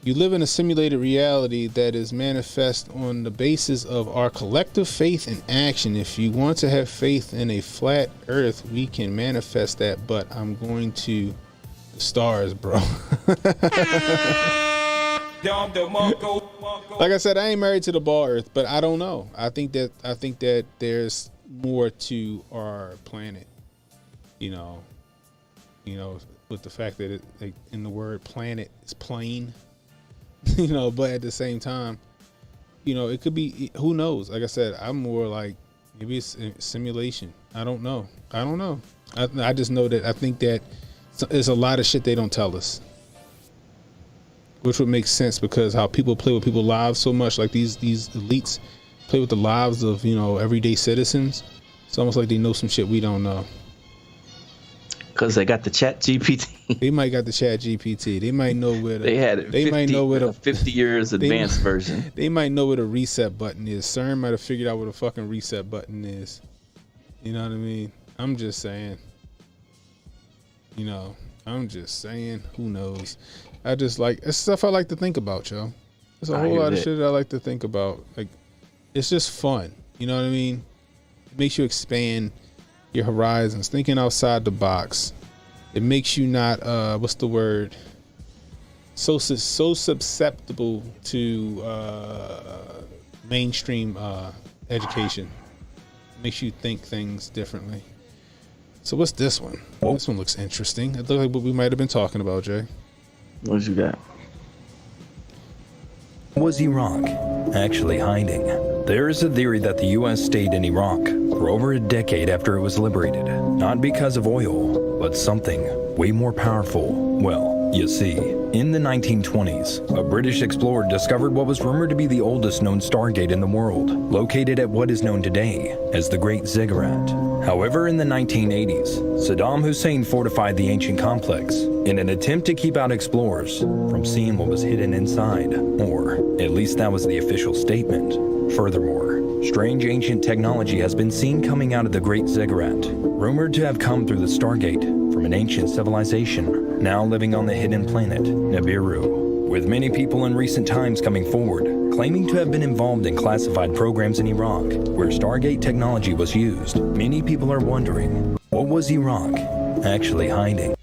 "You live in a simulated reality that is manifest on the basis of our collective faith and action. If you want to have faith in a flat earth, we can manifest that, but I'm going to the stars, bro." Like I said, I ain't married to the ball earth, but I don't know. I think that there's more to our planet, with the fact that in the word planet is plane. But at the same time, it could be, who knows? Like I said, I'm more like, maybe it's a simulation. I don't know. I just know that I think that there's a lot of shit they don't tell us, which would make sense because how people play with people's lives so much, like these elites play with the lives of, everyday citizens. It's almost like they know some shit we don't know. Because they got the Chat GPT. They might got the Chat GPT. They might know where they had it. They might know where the 50 years advanced version. They might know where the reset button is. CERN might have figured out what the fucking reset button is. You know what I mean? I'm just saying. I'm just saying. Who knows? I just it's stuff I like to think about, yo. There's a whole lot of shit I like to think about. Like, it's just fun. You know what I mean? It makes you expand your horizons, thinking outside the box. It makes you not what's the word, so susceptible to mainstream education. It makes you think things differently. So what's this one? This one looks interesting. It looks like what we might have been talking about, Jay. What you got? Was Iraq actually hiding? There is a theory that the U.S. stayed in Iraq for over a decade after it was liberated, not because of oil, but something way more powerful. Well, you see, in the 1920s, a British explorer discovered what was rumored to be the oldest known stargate in the world, located at what is known today as the Great Ziggurat. However, in the 1980s, Saddam Hussein fortified the ancient complex in an attempt to keep out explorers from seeing what was hidden inside, or at least that was the official statement. Furthermore, strange ancient technology has been seen coming out of the Great Ziggurat, rumored to have come through the Stargate from an ancient civilization, now living on the hidden planet Nibiru, with many people in recent times coming forward, claiming to have been involved in classified programs in Iraq, where Stargate technology was used. Many people are wondering, what was Iraq actually hiding?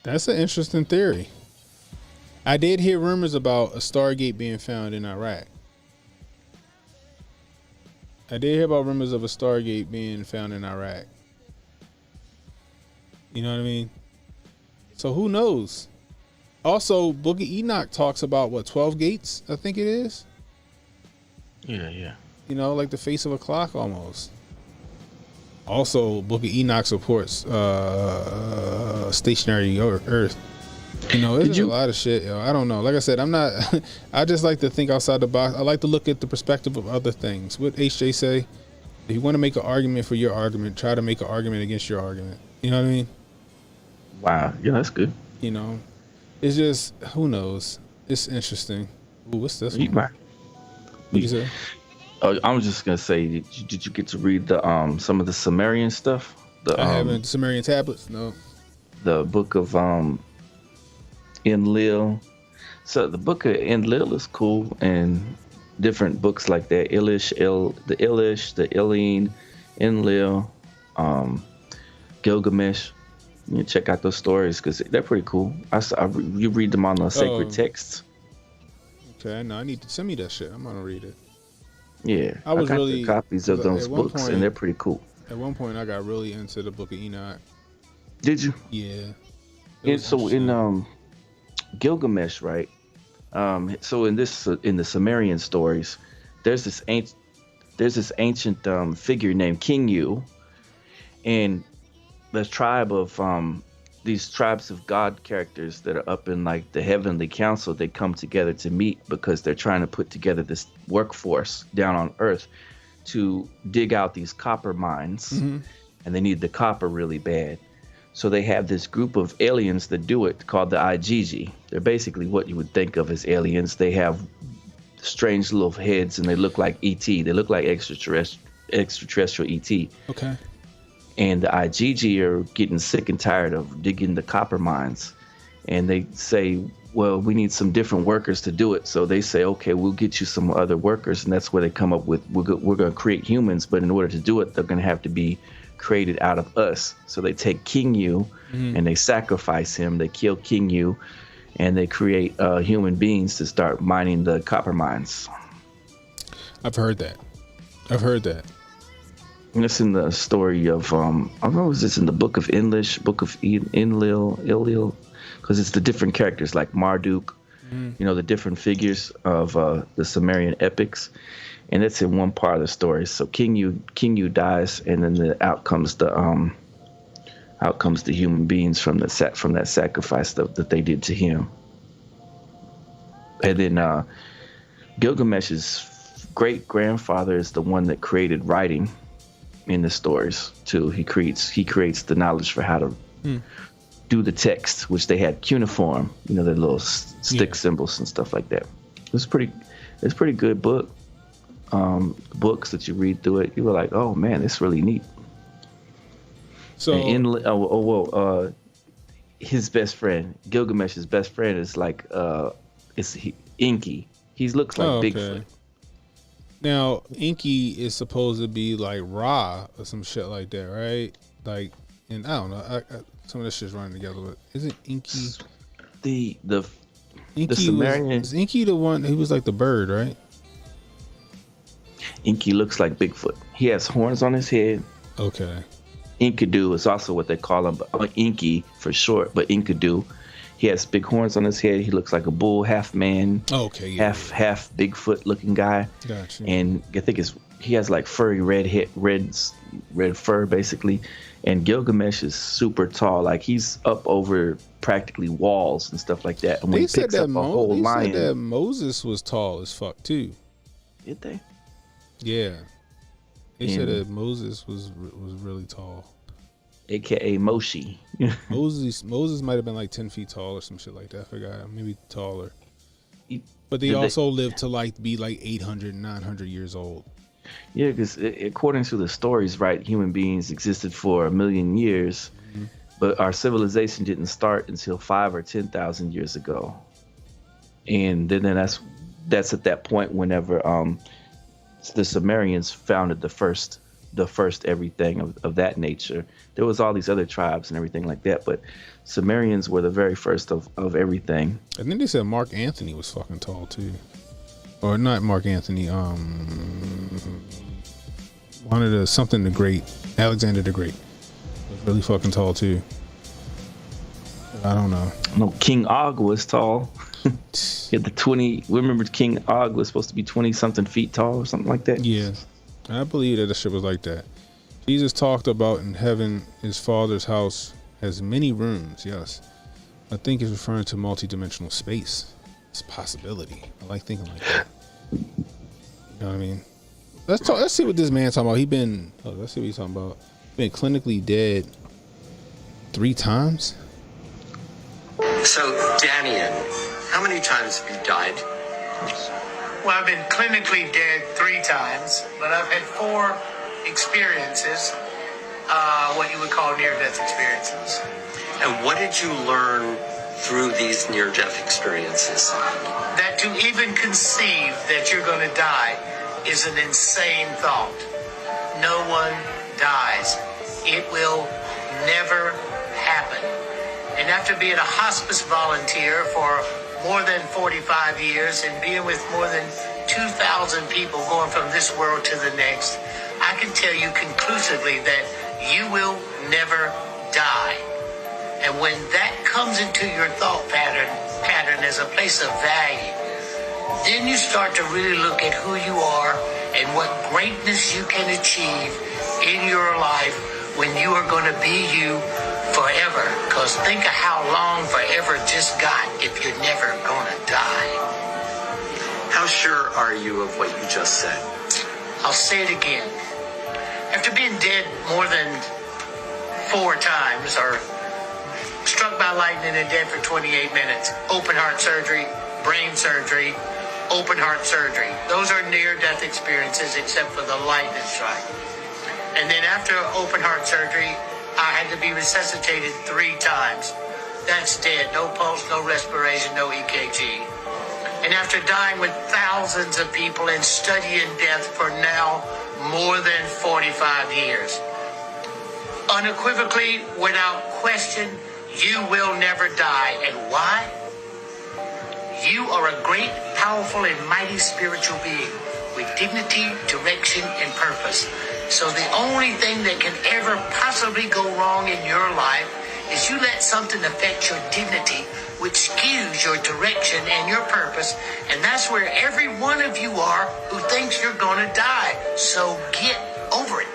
That's an interesting theory. I did hear rumors about a Stargate being found in Iraq. I did hear about rumors of a Stargate being found in Iraq. You know what I mean? So who knows? Also, Book of Enoch talks about 12 gates, I think it is. Yeah. You know, like the face of a clock almost. Also, Book of Enoch supports stationary Earth. You know, there's a lot of shit, yo. I don't know. Like I said, I'm not. I just like to think outside the box. I like to look at the perspective of other things. What HJ say? If you want to make an argument for your argument, try to make an argument against your argument. You know what I mean? Wow. Yeah, that's good. You know, it's just, who knows? It's interesting. Ooh, what's this one? What you say? I was just gonna say, did you get to read the some of the Sumerian stuff? I haven't. Sumerian tablets? No. The book of Enlil. So the book of Enlil is cool, and different books like that. the Ilish, the Eilean, Enlil, Gilgamesh. You check out those stories because they're pretty cool. You read them on the sacred texts. Okay, no, I need to send me that shit. I'm gonna read it. Yeah, I got the copies of those books, and they're pretty cool. At one point, I got really into the Book of Enoch. Did you? Yeah. And so in Gilgamesh, right? So in the Sumerian stories, there's this ancient figure named King Yu, and the tribe of these tribes of God characters that are up in like the heavenly council, they come together to meet because they're trying to put together this workforce down on Earth to dig out these copper mines, and they need the copper really bad. So they have this group of aliens that do it called the IGG. They're basically what you would think of as aliens. They have strange little heads and they look like ET. They look like extraterrestrial ET. Okay. And the IGG are getting sick and tired of digging the copper mines. And they say, well, we need some different workers to do it. So they say, okay, we'll get you some other workers. And that's where they come up with, we're going to create humans. But in order to do it, they're going to have to be created out of us. So they take King Yu and they sacrifice him. They kill King Yu and they create human beings to start mining the copper mines. I've heard that. And it's in the story of I don't know, is this in the book of Enlil, because it's the different characters like Marduk, you know, the different figures of the Sumerian epics. And it's in one part of the story. So King Yu dies, and then out comes the human beings from that sacrifice that they did to him. And then Gilgamesh's great grandfather is the one that created writing in the stories too. He creates the knowledge for how to do the text, which they had cuneiform, you know, the little stick symbols and stuff like that. It's pretty good book. Books that you read through it, you were like, oh man, it's really neat. So his best friend, Gilgamesh's best friend, is like Enki. He looks like Bigfoot. Now Enki is supposed to be like Ra or some shit like that, right? Like, and I don't know, some of this shit's running together, but isn't Enki the Sumerian? Is Enki the one? He was like the bird, right? Enki looks like Bigfoot. He has horns on his head. Okay. Enkidu is also what they call him, Enki for short, but Enkidu. He has big horns on his head. He looks like a bull, half man, half Bigfoot looking guy. Gotcha. And I think he has like furry red fur basically. And Gilgamesh is super tall, like he's up over practically walls and stuff like that. And when he picks up a whole lion, said that Moses was tall as fuck too. Did they? Yeah, they said that Moses was really tall, aka Moshe. Moses might have been like 10 feet tall or some shit like that. I forgot, maybe taller. But they also lived to like be like 800, 900 years old. Yeah, because according to the stories, right, human beings existed for 1 million years, but our civilization didn't start until 5,000 or 10,000 years ago. And then that's at that point whenever the Sumerians founded the first everything of that nature. There was all these other tribes and everything like that, but Sumerians were the very first of everything. And then they said Mark Anthony was fucking tall too. Or not Mark Anthony, something the Great. Alexander the Great was really fucking tall too. I don't know. No, King Og was tall. He had the 20. Remember, King Og was supposed to be 20-something feet tall or something like that. Yeah, I believe that the shit was like that. Jesus talked about in heaven, his Father's house has many rooms. Yes, I think it's referring to multi-dimensional space. It's a possibility. I like thinking like that. You know what I mean? Let's see what this man talking about. Let's see what he's talking about. Been clinically dead 3 times. So, Danian, how many times have you died? Well, I've been clinically dead 3 times, but I've had 4 experiences, what you would call near-death experiences. And what did you learn through these near-death experiences? That to even conceive that you're going to die is an insane thought. No one dies. It will never happen. And after being a hospice volunteer for more than 45 years and being with more than 2,000 people going from this world to the next, I can tell you conclusively that you will never die. And when that comes into your thought pattern as a place of value, then you start to really look at who you are and what greatness you can achieve in your life when you are going to be you forever. Because think of how long forever just got if you're never going to die. How sure are you of what you just said? I'll say it again. After being dead more than 4 times, or struck by lightning and dead for 28 minutes, open heart surgery, brain surgery, open heart surgery. Those are near-death experiences except for the lightning strike. And then after open heart surgery, I had to be resuscitated 3 times. That's dead. No pulse, no respiration, no EKG. And after dying with thousands of people and studying death for now more than 45 years, unequivocally, without question, you will never die. And why? You are a great, powerful, and mighty spiritual being with dignity, direction, and purpose. So the only thing that can ever possibly go wrong in your life is you let something affect your dignity, which skews your direction and your purpose. And that's where every one of you are who thinks you're going to die. So get over it.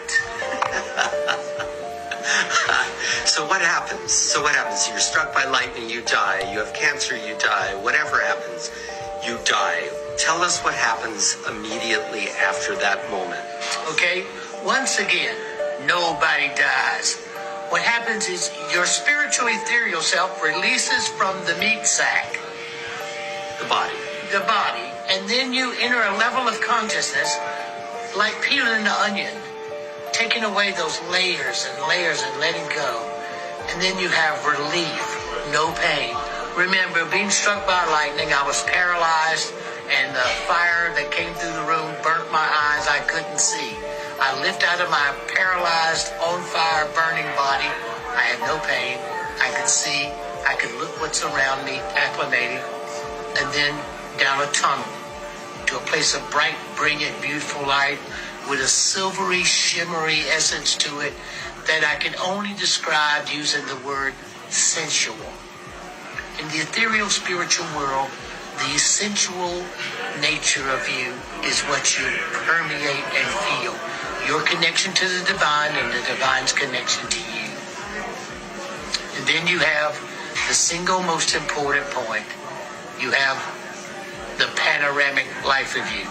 So what happens? You're struck by lightning, you die. You have cancer, you die. Whatever happens, you die. Tell us what happens immediately after that moment. Okay? Once again, nobody dies. What happens is your spiritual ethereal self releases from the meat sack. The body. And then you enter a level of consciousness like peeling the onion, taking away those layers and layers and letting go. And then you have relief, no pain. Remember, being struck by lightning, I was paralyzed, and the fire that came through the room burnt my eyes. I couldn't see. I lifted out of my paralyzed, on fire, burning body. I had no pain. I could see. I could look what's around me, acclimating. And then down a tunnel to a place of bright, brilliant, beautiful light with a silvery, shimmery essence to it that I can only describe using the word sensual. In the ethereal spiritual world, the sensual nature of you is what you permeate and feel. Your connection to the divine and the divine's connection to you. And then you have the single most important point. You have the panoramic life of you.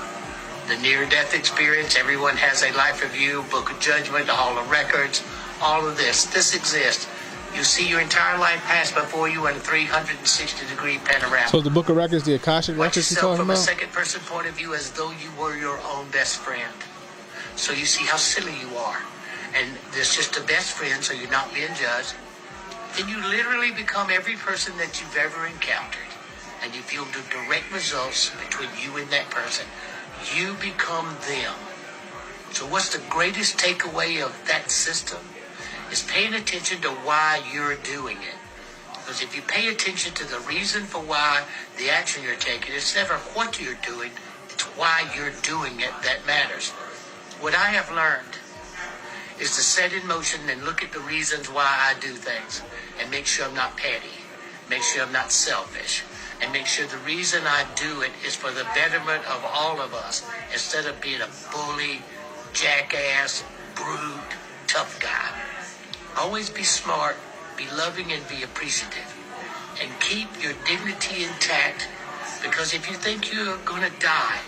The near-death experience, everyone has a life of you, book of judgment, the hall of records, all of this. This exists. You see your entire life pass before you in a 360-degree panorama. So the book of records, the Akashic records you're talking from about? a second-person point of view as though you were your own best friend. So you see how silly you are. And there's just a best friend, so you're not being judged. Then you literally become every person that you've ever encountered. And you feel the direct results between you and that person. You become them. So what's the greatest takeaway of that system? Is paying attention to why you're doing it. Because if you pay attention to the reason for why the action you're taking, it's never what you're doing, it's why you're doing it that matters. What I have learned is to set in motion and look at the reasons why I do things and make sure I'm not petty, make sure I'm not selfish, and make sure the reason I do it is for the betterment of all of us instead of being a bully, jackass, brute, tough guy. Always be smart, be loving, and be appreciative. And keep your dignity intact, because if you think you're going to die,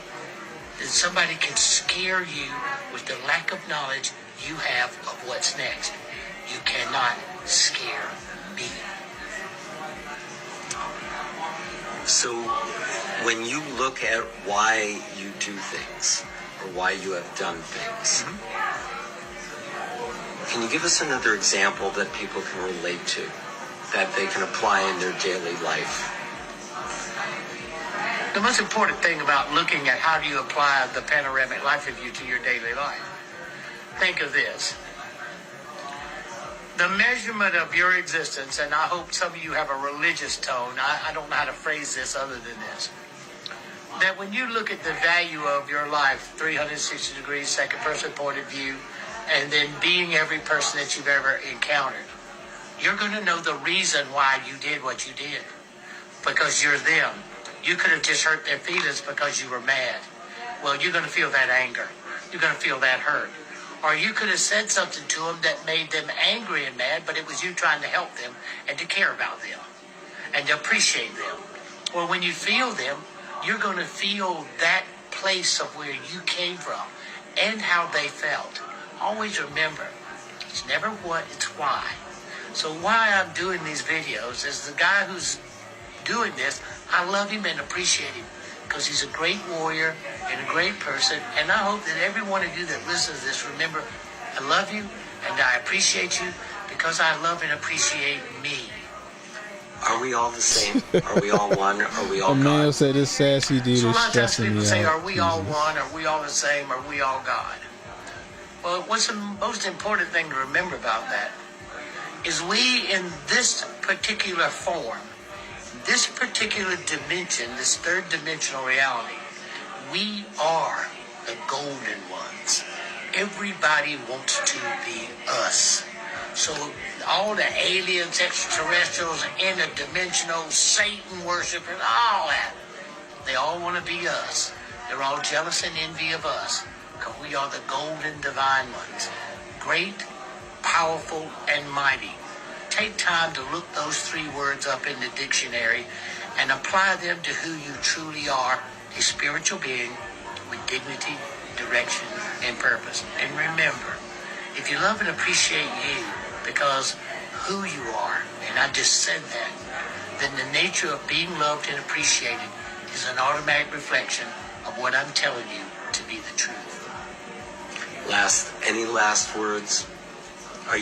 then somebody can scare you with the lack of knowledge you have of what's next. You cannot scare me. So when you look at why you do things or why you have done things, can you give us another example that people can relate to, that they can apply in their daily life? The most important thing about looking at how do you apply the panoramic life review to your daily life, think of this. The measurement of your existence, and I hope some of you have a religious tone, I don't know how to phrase this other than this, that when you look at the value of your life, 360 degrees, second person point of view, and then being every person that you've ever encountered, you're going to know the reason why you did what you did, because you're them. You could have just hurt their feelings because you were mad. Well, you're going to feel that anger. You're going to feel that hurt. Or you could have said something to them that made them angry and mad, but it was you trying to help them and to care about them and to appreciate them. Well, when you feel them, you're going to feel that place of where you came from and how they felt. Always remember, it's never what, it's why. So why I'm doing these videos is the guy who's doing this, I love him and appreciate him because he's a great warrior and a great person. And I hope that every one of you that listens to this, remember, I love you and I appreciate you because I love and appreciate me. Are we all the same? Are we all one? Are we all God? A man said this sassy dude so is stressing me out. Say, are we all one? Are we all the same? Are we all God? Well, what's the most important thing to remember about that is we in this particular form, this particular dimension, this third dimensional reality, we are the golden ones. Everybody wants to be us. So all the aliens, extraterrestrials, interdimensional, Satan worshipers, all that, they all want to be us. They're all jealous and envy of us because we are the golden divine ones. Great, powerful, and mighty. Take time to look those three words up in the dictionary and apply them to who you truly are, a spiritual being with dignity, direction, and purpose. And remember, if you love and appreciate you because who you are, and I just said that, then the nature of being loved and appreciated is an automatic reflection of what I'm telling you to be the truth. Any last words?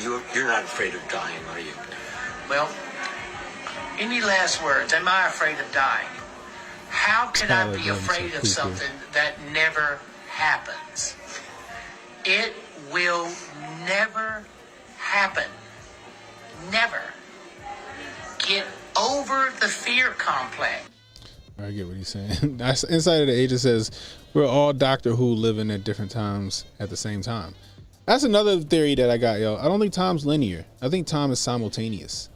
You're not afraid of dying, are you? Well, any last words? Am I afraid of dying? How can I be afraid of something that never happens? It will never happen. Never. Get over the fear complex. I get what he's saying. Inside of the Age, it says we're all Doctor Who living at different times at the same time. That's another theory that I got, yo. I don't think time's linear. I think time is simultaneous.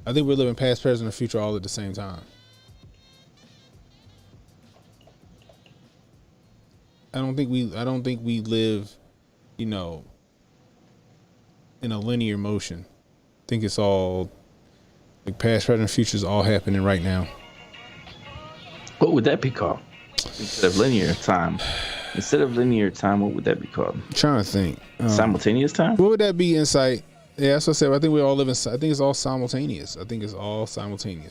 I think we're living past, present, and future all at the same time. I don't think we live, in a linear motion. I think it's all like past, present, and future is all happening right now. What would that be called? Instead of linear time, what would that be called? I'm trying to think. Simultaneous time? What would that be? Insight. Yeah, that's what I said. I think we all live in. I think it's all simultaneous.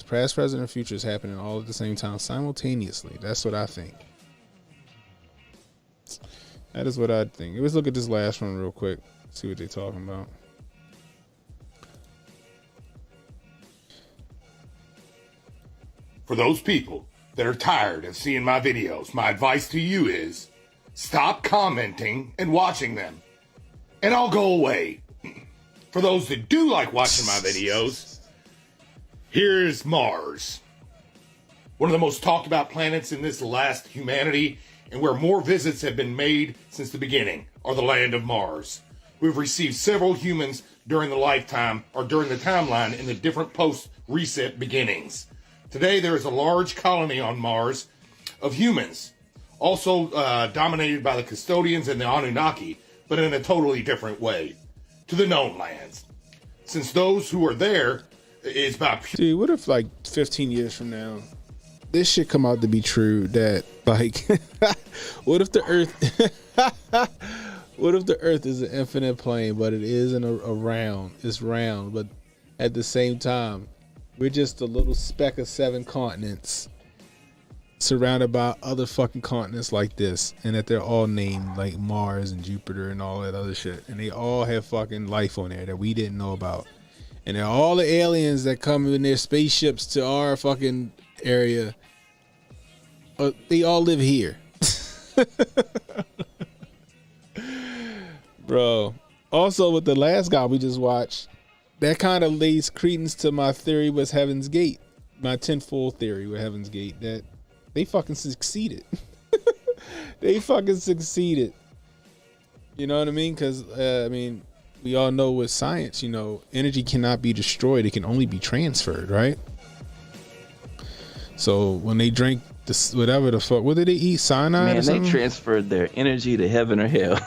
Past, present, and future is happening all at the same time, simultaneously. That's what I think. That is what I think. Let's look at this last one real quick. See what they're talking about. For those people that are tired of seeing my videos, my advice to you is stop commenting and watching them, and I'll go away. For those that do like watching my videos, here's Mars. One of the most talked about planets in this last humanity, and where more visits have been made since the beginning, are the land of Mars. We've received several humans during the lifetime or during the timeline in the different post-reset beginnings. Today, there is a large colony on Mars of humans, also dominated by the custodians and the Anunnaki, but in a totally different way, to the known lands. Since those who are there is by... Dude, what if like 15 years from now, this shit come out to be true that like, what if the Earth... What if the Earth is an infinite plane, but it isn't a round? It's round, but at the same time, we're just a little speck of 7 continents surrounded by other fucking continents like this, and that they're all named like Mars and Jupiter and all that other shit, and they all have fucking life on there that we didn't know about, and they're all the aliens that come in their spaceships to our fucking area. They all live here. Bro, also with the last guy we just watched, that kind of lays credence to my theory with Heaven's Gate, my tenfold theory with Heaven's Gate, that they fucking succeeded. They fucking succeeded. You know what I mean? Because, we all know with science, energy cannot be destroyed. It can only be transferred, right? So when they drink this, whatever the fuck, what did they eat? Cyanide or something? They transferred their energy to heaven or hell.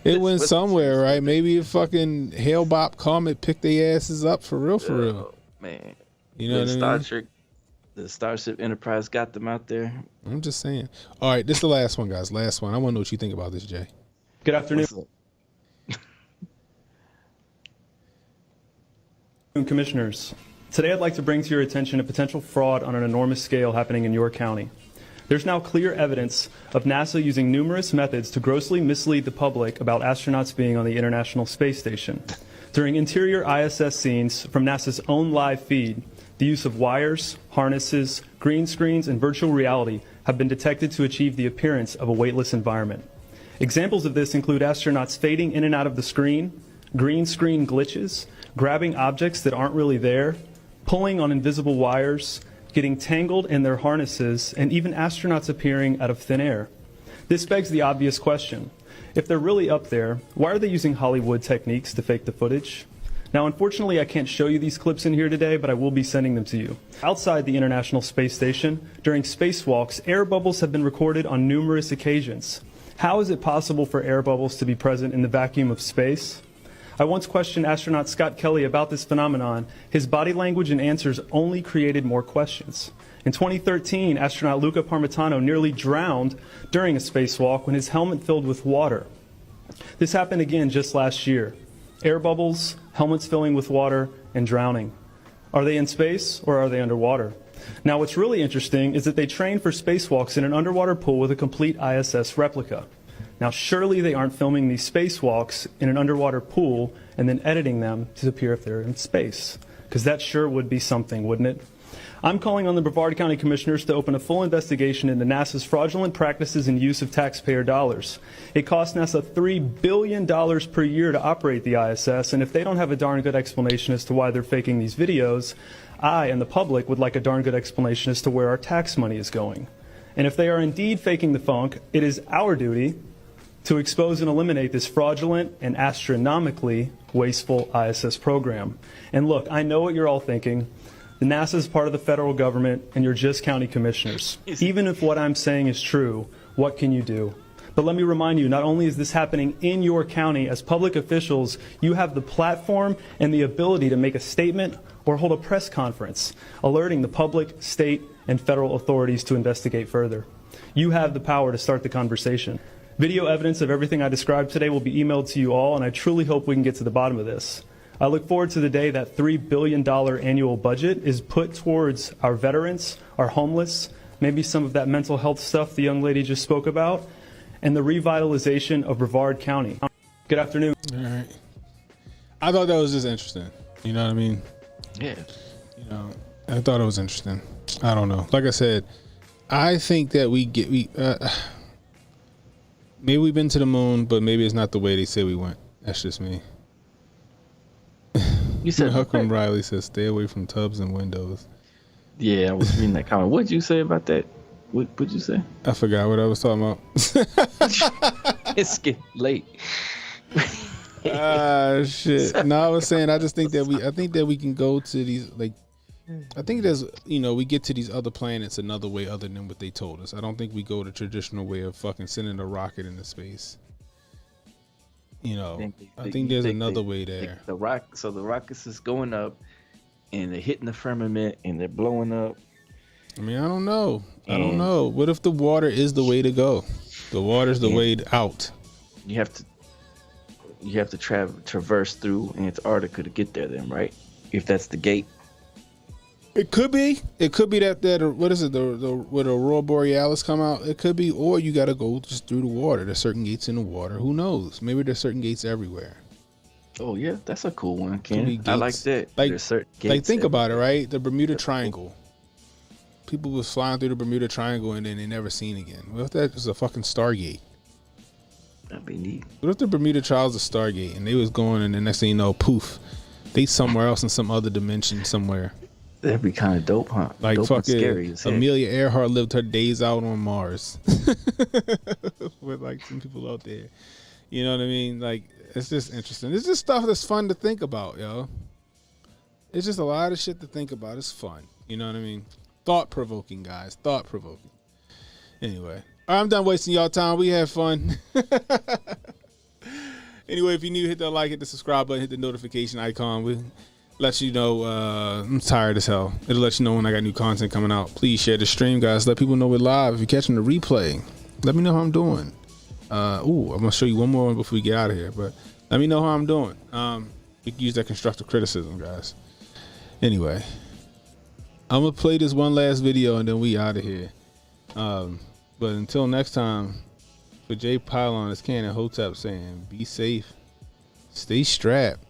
It went somewhere, right? Maybe a fucking Hale-Bopp comet picked their asses up for real, for real. Man. You know what I mean? The Starship Enterprise got them out there. I'm just saying. All right, this is the last one, guys. Last one. I want to know what you think about this, Jay. Good afternoon. Commissioners. Today I'd like to bring to your attention a potential fraud on an enormous scale happening in your county. There's now clear evidence of NASA using numerous methods to grossly mislead the public about astronauts being on the International Space Station. During interior ISS scenes from NASA's own live feed, the use of wires, harnesses, green screens, and virtual reality have been detected to achieve the appearance of a weightless environment. Examples of this include astronauts fading in and out of the screen, green screen glitches, grabbing objects that aren't really there, pulling on invisible wires, getting tangled in their harnesses, and even astronauts appearing out of thin air. This begs the obvious question. If they're really up there, why are they using Hollywood techniques to fake the footage? Now, unfortunately, I can't show you these clips in here today, but I will be sending them to you. Outside the International Space Station, during spacewalks, air bubbles have been recorded on numerous occasions. How is it possible for air bubbles to be present in the vacuum of space? I once questioned astronaut Scott Kelly about this phenomenon. His body language and answers only created more questions. In 2013, astronaut Luca Parmitano nearly drowned during a spacewalk when his helmet filled with water. This happened again just last year. Air bubbles, helmets filling with water, and drowning. Are they in space or are they underwater? Now, what's really interesting is that they trained for spacewalks in an underwater pool with a complete ISS replica. Now, surely they aren't filming these spacewalks in an underwater pool and then editing them to appear if they're in space, because that sure would be something, wouldn't it? I'm calling on the Brevard County Commissioners to open a full investigation into NASA's fraudulent practices and use of taxpayer dollars. It costs NASA $3 billion per year to operate the ISS, and if they don't have a darn good explanation as to why they're faking these videos, I and the public would like a darn good explanation as to where our tax money is going. And if they are indeed faking the funk, it is our duty to expose and eliminate this fraudulent and astronomically wasteful ISS program. And look, I know what you're all thinking. The NASA is part of the federal government, and you're just county commissioners. Even if what I'm saying is true, what can you do? But let me remind you, not only is this happening in your county, as public officials, you have the platform and the ability to make a statement or hold a press conference, alerting the public, state, and federal authorities to investigate further. You have the power to start the conversation. Video evidence of everything I described today will be emailed to you all, and I truly hope we can get to the bottom of this. I look forward to the day that $3 billion annual budget is put towards our veterans, our homeless, maybe some of that mental health stuff the young lady just spoke about, and the revitalization of Brevard County. Good afternoon. All right. I thought that was just interesting. You know what I mean? Yeah. You know, I thought it was interesting. I don't know. Like I said, I think that maybe we've been to the moon, but maybe it's not the way they say we went. That's just me. You said Huckam Riley says, "Stay away from tubs and windows." Yeah, I was reading that comment. What did you say about that? What'd you say? I forgot what I was talking about. It's getting late. Shit. No, I was saying I think that we can go to these, like, I think there's, we get to these other planets another way other than what they told us. I don't think we go the traditional way of fucking sending a rocket into space. I think there's another way there. The rockets is going up, and they're hitting the firmament, and they're blowing up. I mean, I don't know. What if the water is the way to go? The water's the way out. You have to traverse through Antarctica to get there, then, right? If that's the gate. It could be. It could be that what is it? Where the Aurora Borealis come out. It could be, or you got to go just through the water. There's certain gates in the water. Who knows? Maybe there's certain gates everywhere. Oh yeah, that's a cool one, Ken. I like that. Like think about it, right? The Bermuda Triangle. People was flying through the Bermuda Triangle and then they never seen again. What if that was a fucking Stargate? That'd be neat. What if the Bermuda Triangle was a Stargate and they was going and the next thing you know, poof, they somewhere else in some other dimension somewhere. That'd be kind of dope, huh? Like dope fucking scary Amelia Earhart lived her days out on Mars with like some people out there. You know what I mean? Like, it's just interesting. It's just stuff that's fun to think about, yo. It's just a lot of shit to think about. It's fun. You know what I mean? Thought-provoking, guys. Thought-provoking. Anyway. All right, I'm done wasting y'all time. We had fun. Anyway, if you're new, hit that like, hit the subscribe button, hit the notification icon. We'll let you know I'm tired as hell. It'll let you know when I got new content coming out. Please share the stream, guys. Let people know we're live. If you're catching the replay, let me know how I'm doing. I'm going to show you one more before we get out of here. But let me know how I'm doing. You can use that constructive criticism, guys. Anyway. I'm going to play this one last video and then we out of here. But until next time, for Jay Pylon, it's Ken and Hotep saying, be safe, stay strapped,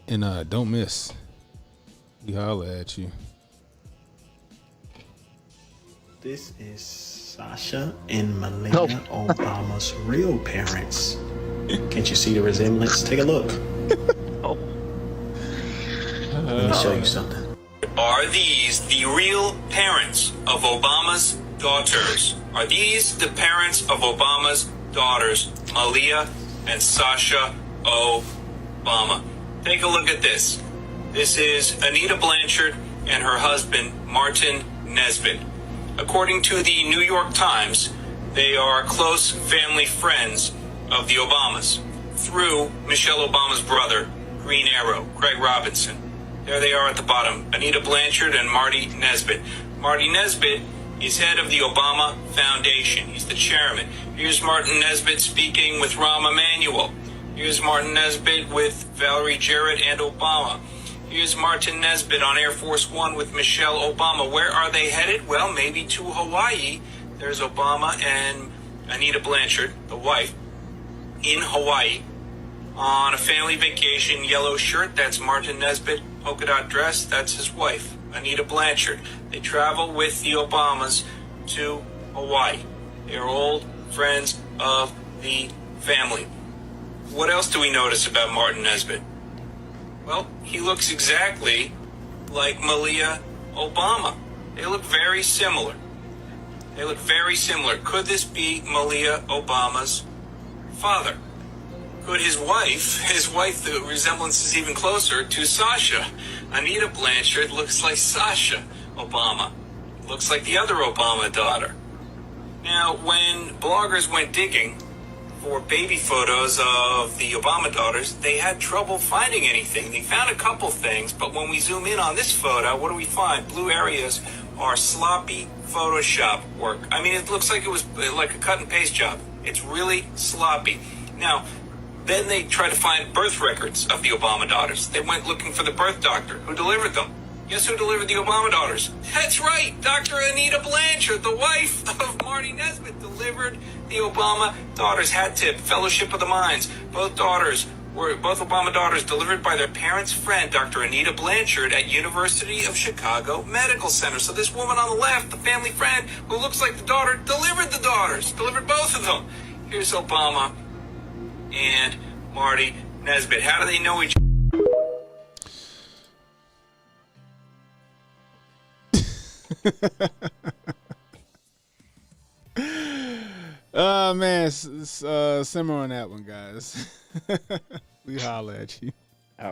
and don't miss. We holla at you. This is Sasha and Melania Obama's real parents. Can't you see the resemblance? Take a look. Let me show you something. Are these the real parents of Obama's daughters? Are these the parents of Obama's daughters, Malia and Sasha Obama? Take a look at this. This is Anita Blanchard and her husband, Martin Nesbitt. According to the New York Times, they are close family friends of the Obamas through Michelle Obama's brother, Green Arrow, Craig Robinson. There they are at the bottom, Anita Blanchard and Marty Nesbitt. Marty Nesbitt is head of the Obama Foundation. He's the chairman. Here's Martin Nesbitt speaking with Rahm Emanuel. Here's Martin Nesbitt with Valerie Jarrett and Obama. Here's Martin Nesbitt on Air Force One with Michelle Obama. Where are they headed? Well, maybe to Hawaii. There's Obama and Anita Blanchard, the wife, in Hawaii on a family vacation. Yellow shirt, that's Martin Nesbitt. Polka dot dress, that's his wife, Anita Blanchard. They travel with the Obamas to Hawaii. They're old friends of the family. What else do we notice about Martin Nesbitt? Well, he looks exactly like Malia Obama. They look very similar. Could this be Malia Obama's father? Could his wife, the resemblance is even closer to Sasha. Anita Blanchard looks like Sasha Obama. Looks like the other Obama daughter. Now, when bloggers went digging for baby photos of the Obama daughters, they had trouble finding anything. They found a couple things, but when we zoom in on this photo, what do we find? Blue areas are sloppy Photoshop work. I mean, it looks like it was like a cut and paste job. It's really sloppy. Now, then they tried to find birth records of the Obama daughters. They went looking for the birth doctor who delivered them. Guess who delivered the Obama daughters? That's right, Dr. Anita Blanchard, the wife of Marty Nesbitt, delivered the Obama daughters. Hat tip, Fellowship of the Minds. Both Obama daughters delivered by their parents' friend, Dr. Anita Blanchard, at University of Chicago Medical Center. So this woman on the left, the family friend who looks like the daughter, delivered the daughters, delivered both of them. Here's Obama and Marty Nesbitt. How do they know each other? man, simmer on that one, guys. We holler at you.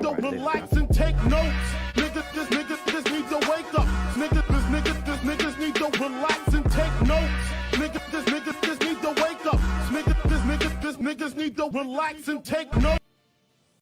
Don't relax and take notes. Niggas need to wake up. Niggas need to relax and take notes. Niggas need to wake up. Niggas need to relax and take notes.